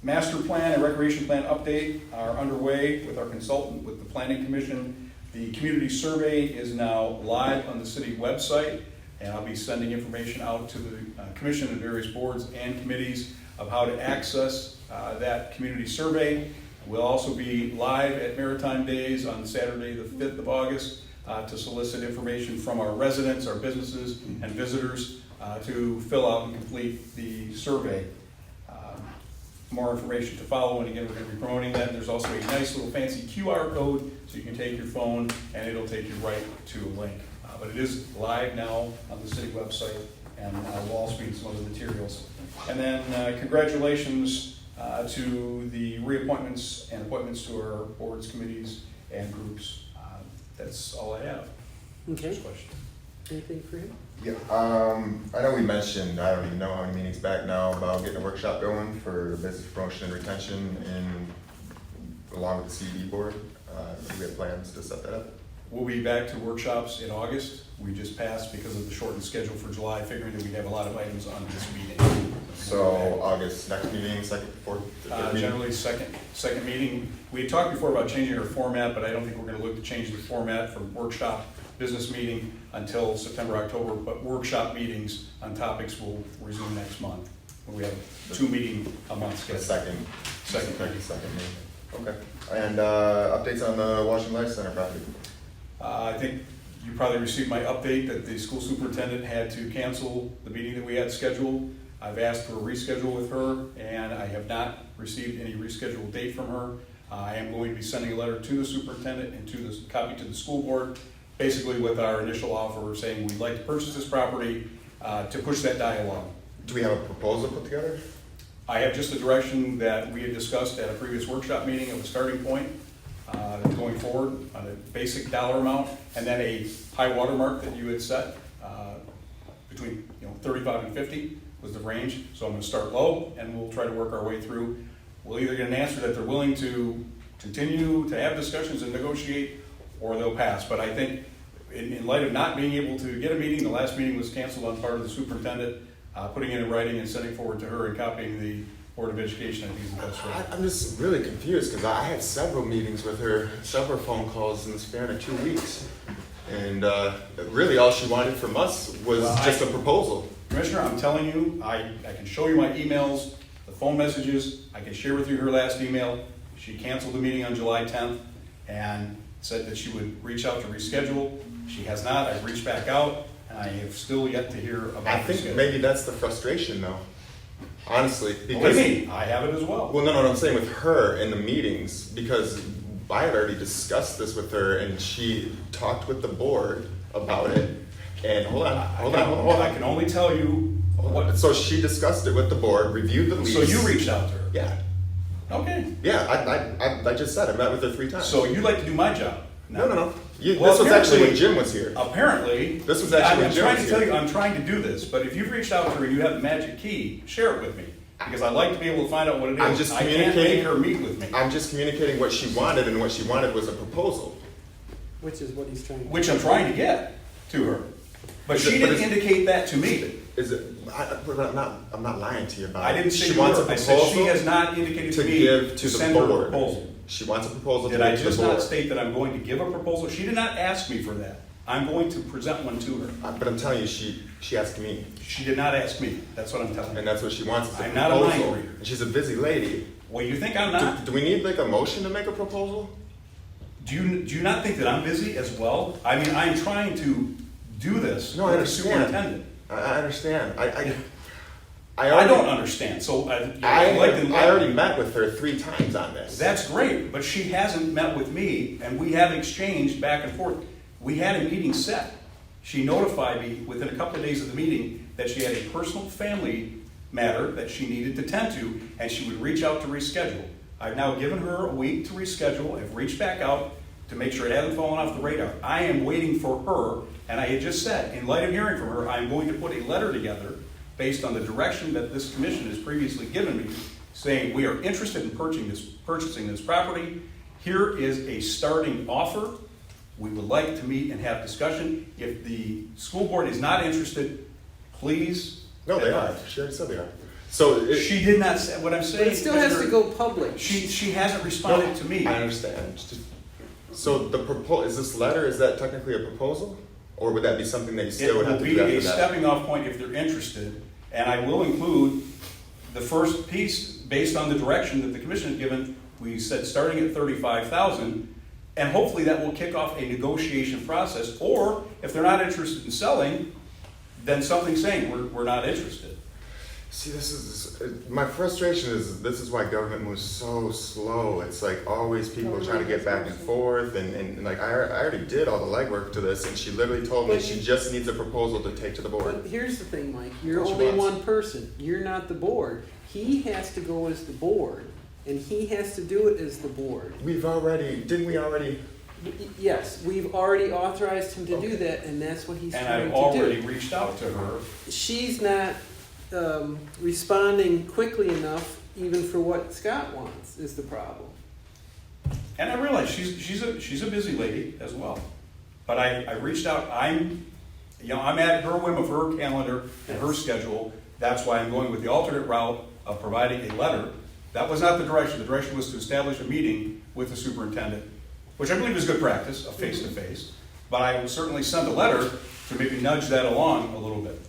Master plan and recreation plan update are underway with our consultant with the Planning Commission. The community survey is now live on the city website, and I'll be sending information out to the commission and various boards and committees of how to access that community survey. We'll also be live at Maritime Days on Saturday, the 5th of August, to solicit information from our residents, our businesses, and visitors to fill out and complete the survey. More information to follow, and again, we're going to be promoting that. And there's also a nice little fancy QR code, so you can take your phone and it'll take you right to a link. But it is live now on the city website, and we'll also be in some other materials. And then congratulations to the reappointments and appointments to our boards, committees, and groups. That's all I have. Okay, First question. anything for him? Yeah, I know we mentioned, I don't even know how many meetings back now, about getting a workshop going for business promotion and retention along with the CD board. Do we have plans to set that up? We'll be back to workshops in August. We just passed, because of the shortened schedule for July, figuring that we'd have a lot of items on this meeting. So August, next meeting, second, fourth, third meeting? Generally, second meeting. We had talked before about changing our format, but I don't think we're gonna look to change the format from workshop, business meeting until September, October, but workshop meetings on topics will resume next month. We have 2 meeting a month The scheduled. second meeting. Okay. And updates on the Washington Life Center property? I think you probably received my update that the school superintendent had to cancel the meeting that we had scheduled. I've asked for a reschedule with her, and I have not received any rescheduled date from her. I am going to be sending a letter to the superintendent and copy to the school board, basically with our initial offer saying we'd like to purchase this property to push that dialogue. Do we have a proposal put together? I have just the direction that we had discussed at a previous workshop meeting of a starting point going forward on a basic dollar amount, and then a high water mark that you had set between 35 and 50. was the range. So I'm gonna start low, and we'll try to work our way through. We'll either get an answer that they're willing to continue to have discussions and negotiate, or they'll pass. But I think in light of not being able to get a meeting, the last meeting was canceled on part of the superintendent, putting it in writing and sending forward to her and copying the Board of Education, I think is the best way. I'm just really confused because I had several meetings with her, several phone calls in the span of 2 weeks. And really all she wanted from us was just a proposal. Commissioner, I'm telling you, I can show you my emails, the phone messages. I can share with you her last email. She canceled the meeting on July 10th and said that she would reach out to reschedule. She has not. I've reached back out, and I have still yet to hear about I think rescheduling. maybe that's the frustration though, honestly. Believe me, I have it as well. Well, no, I'm saying with her in the meetings, because I had already discussed this with her and she talked with the board about it. And hold on. I can only tell you what. So she discussed it with the board, reviewed the lease. So you reached out to her? Yeah. Okay. Yeah, I just said I met with her 3 times. So you like to do my job? No. Well, this was actually when apparently- Jim was here. Apparently. This was actually when Jim was I'm trying to tell here. you, I'm trying to do this, but if you've reached out to her and you have the magic key, share it with me. Because I'd like to be able to find out what it is. I'm just I can't communicating- make her meet with me. I'm just communicating what she wanted, and what she wanted was a proposal. Which is what he's trying to do. Which I'm trying to get to her. But Is it- she but didn't is- indicate that to me. Is it? But I'm not lying to you about it. I didn't say she you wants were. a I proposal said she has not indicated to me give to the send her a board. proposal. She wants a proposal Did to I give to the just board. not state that I'm going to give a proposal? She did not ask me for that. I'm going to present one to her. But I'm telling you, she asked me, She did not ask me. That's what I'm telling you. and that's what she wants. Is a I'm not a proposal. mind reader. And she's a busy lady. Well, you think I'm not? Do we need like a motion to make a proposal? Do you not think that I'm busy as well? I mean, I'm trying to do this No, I with the understand. superintendent. I understand. I don't understand. So I like to already met with her 3 times on this. That's great, but she hasn't met with me, and we have exchanged back and forth. We had a meeting set. She notified me within a couple of days of the meeting that she had a personal family matter that she needed to tend to, and she would reach out to reschedule. I've now given her a week to reschedule. I've reached back out to make sure it hasn't fallen off the radar. I am waiting for her, and I had just said, in light of hearing from her, I'm going to put a letter together based on the direction that this commission has previously given me, saying we are interested in purchasing this property. Here is a starting offer. We would like to meet and have discussion. If the school board is not interested, please. No, they are. She already said they are. So She did not say, what I'm saying. But it still has to go public. She hasn't responded to me. I understand. So is this letter, is that technically a proposal? Or would that be something that you still would have to do It will after be a that? stepping off point if they're interested, and I will include the first piece based on the direction that the commission has given. We said starting at 35,000, and hopefully that will kick off a negotiation process. Or if they're not interested in selling, then something saying we're not interested. See, my frustration is this is why government moves so slow. It's like always people trying to get back and forth, and like I already did all the legwork to this, and she literally told me she just needs a proposal to take to the board. But here's the thing, Mike. You're What she only wants. one person. You're not the board. He has to go as the board, and he has to do it as the board. Didn't we already? Yes, we've already authorized him to do that, and that's what he's And trying I've to already do. reached out to her. She's not responding quickly enough, even for what Scott wants, is the problem. And I realize she's a busy lady as well. But I reached out. I'm at her whim of her calendar and her schedule. That's why I'm going with the alternate route of providing a letter. That was not the direction. The direction was to establish a meeting with the superintendent, which I believe is good practice, a face-to-face. But I will certainly send a letter to maybe nudge that along a little bit.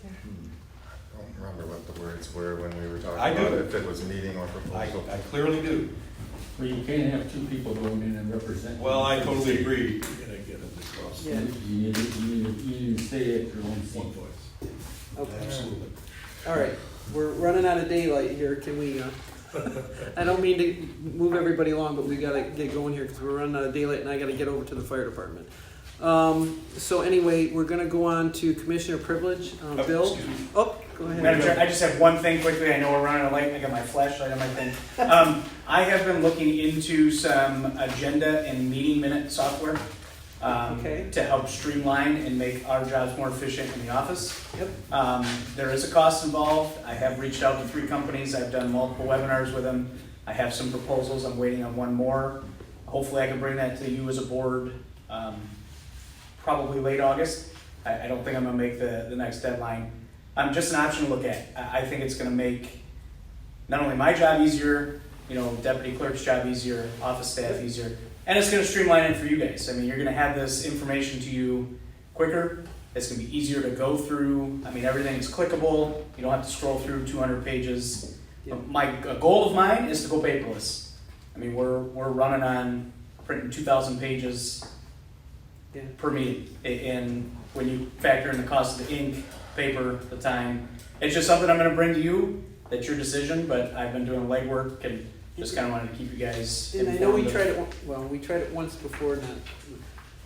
I don't remember what the words were when we were talking I do. about if it was meeting or proposal. I clearly do. Well, you can't have 2 people going in and representing. Well, I totally agree. Yeah. You need to stay at your own seat. Okay. Absolutely. All right. We're running out of daylight here. Can we? I don't mean to move everybody along, but we got to get going here because we're running out of daylight, and I got to get over to the fire department. So anyway, we're going to go on to commissioner privilege. Bill. Excuse me. Oh, go ahead. Madam Chair, I just have one thing quickly. I know we're running out of light. I got my flashlight on my thing. I have been looking into some agenda and meeting minute software. Okay. to help streamline and make our jobs more efficient in the office. Yep. There is a cost involved. I have reached out to 3 companies. I've done multiple webinars with them. I have some proposals. I'm waiting on one more. Hopefully I can bring that to you as a board, probably late August. I don't think I'm gonna make the next deadline. Just an option to look at. I think it's gonna make not only my job easier, deputy clerk's job easier, office staff easier, and it's gonna streamline it for you guys. I mean, you're gonna have this information to you quicker. It's gonna be easier to go through. I mean, everything's clickable. You don't have to scroll through 200 pages. A goal of mine is to go paperless. I mean, we're running on printing 2,000 pages per meeting. And when you factor in the cost of the ink, paper, the time, it's just something I'm gonna bring to you. That's your decision, but I've been doing legwork and just kind of wanted to keep you guys And informed. I know we of- tried it, we tried it once before, it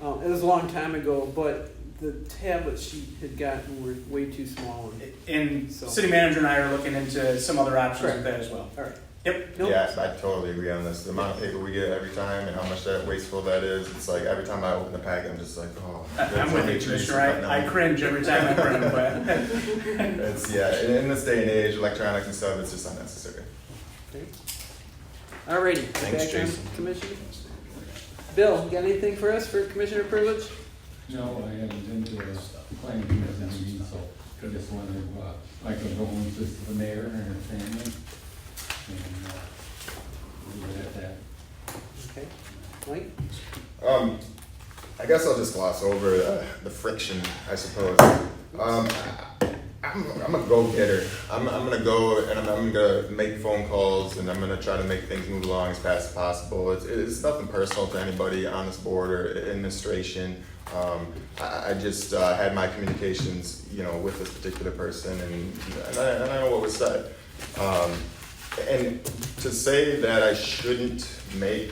was a long time ago, but the tablets she had gotten were way too small. And So- city manager and I are looking into some other options Correct. with that as well. All right. Yep. Nope. Yeah, I totally agree on this. The amount of paper we get every time and how much that wasteful that is. It's like every time I open the packet, I'm just like, oh. I'm with you, Commissioner. I cringe every time I print them, but. It's, yeah, in this day and age, electronics and stuff, it's just unnecessary. Okay. All righty. Thanks, Back on Jason. Commissioner. Bill, you got anything for us for Commissioner privilege? No, I haven't been to a planning commission meeting, so I just wanted my condolences to the mayor and her family. And leave it at that. Okay. Mike? I guess I'll just gloss over the friction, I suppose. I'm a go-getter. I'm gonna go and I'm gonna make phone calls and I'm gonna try to make things move along as fast as possible. It's nothing personal to anybody on this board or administration. I just had my communications, with this particular person and I know what was said. And to say that I shouldn't make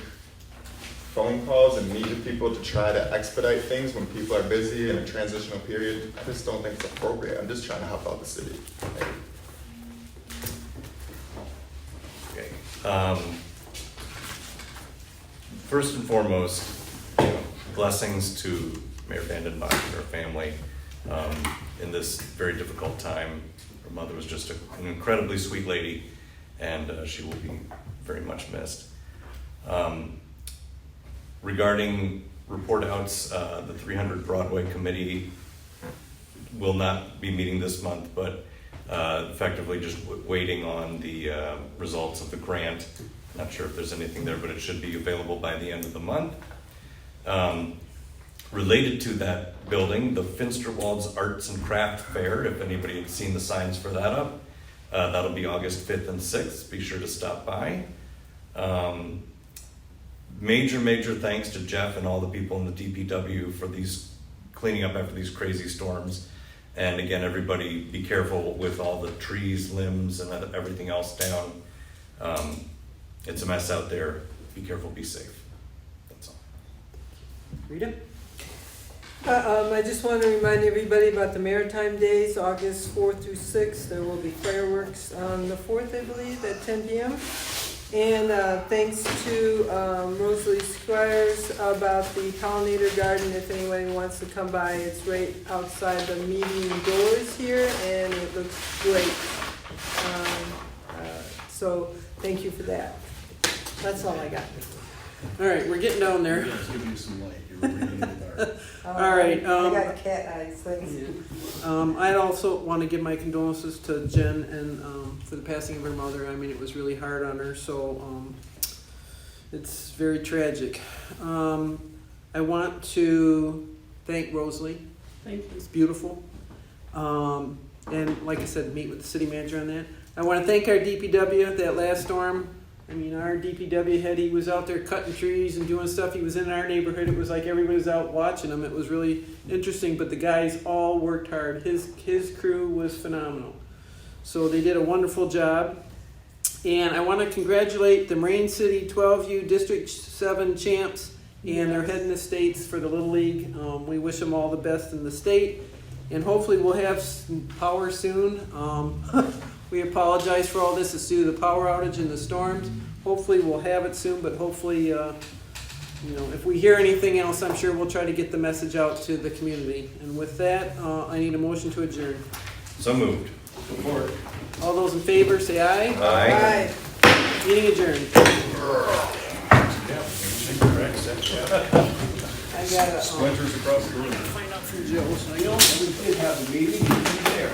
phone calls and meet with people to try to expedite things when people are busy in a transitional period, I just don't think it's appropriate. I'm just trying to help out the city. Okay. First and foremost, blessings to Mayor Vandenbach and her family in this very difficult time. Her mother was just an incredibly sweet lady, and she will be very much missed. Regarding report outs, the 300 Broadway Committee will not be meeting this month, but effectively just waiting on the results of the grant. Not sure if there's anything there, but it should be available by the end of the month. Related to that building, the Finsterwald's Arts and Craft Fair, if anybody had seen the signs for that up, that'll be August 5th and 6th. Be sure to stop by. Major thanks to Jeff and all the people in the DPW for these cleaning up after these crazy storms. And again, everybody be careful with all the trees, limbs, and everything else down. It's a mess out there. Be careful, be safe. That's all. Rita? I just want to remind everybody about the Maritime Days, August 4th through 6th. There will be fireworks on the 4th, I believe, at 10 p.m. And thanks to Rosalie Squires about the pollinator garden. If anybody wants to come by, it's right outside the meeting doors here, and it looks great. So thank you for that. That's all I got. All right, we're getting down there. Give you some light. You were reading in the dark. All right. I got cat eyes, thanks. I'd also want to give my condolences to Jen and for the passing of her mother. I mean, it was really hard on her, so it's very tragic. I want to thank Rosalie. Thank you. It's beautiful. And like I said, meet with the city manager on that. I want to thank our DPW, that last storm. I mean, our DPW head, he was out there cutting trees and doing stuff. He was in our neighborhood. It was like everybody was out watching him. It was really interesting, but the guys all worked hard. His crew was phenomenal. So they did a wonderful job. And I want to congratulate the Moraine City 12U District 7 champs and their head in the states for the Little League. We wish them all the best in the state. And hopefully we'll have power soon. We apologize for all this. It's due to the power outage and the storms. Hopefully we'll have it soon, but hopefully if we hear anything else, I'm sure we'll try to get the message out to the community. And with that, I need a motion to adjourn. So moved. All those in favor, say aye. Aye. Meeting adjourned. I got a, Splinters across the room. find out from Joe, so I We did have a meeting, you were there.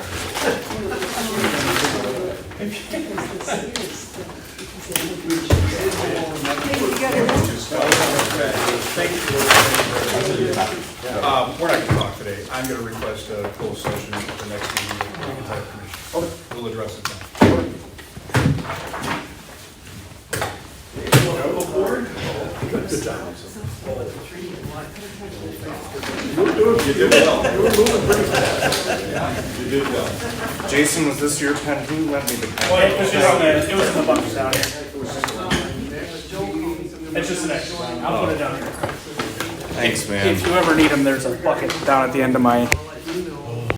We're not gonna talk today. I'm gonna request a closed session for next meeting with the entire commission. We'll address it then. You did well. You were moving pretty fast. You did well. Jason, was this your pen? Who lent me the pen? It was in the bunch down here. It's just an extra line. I'll put it down here. Thanks, man. If you ever need them, there's a bucket down at the end of my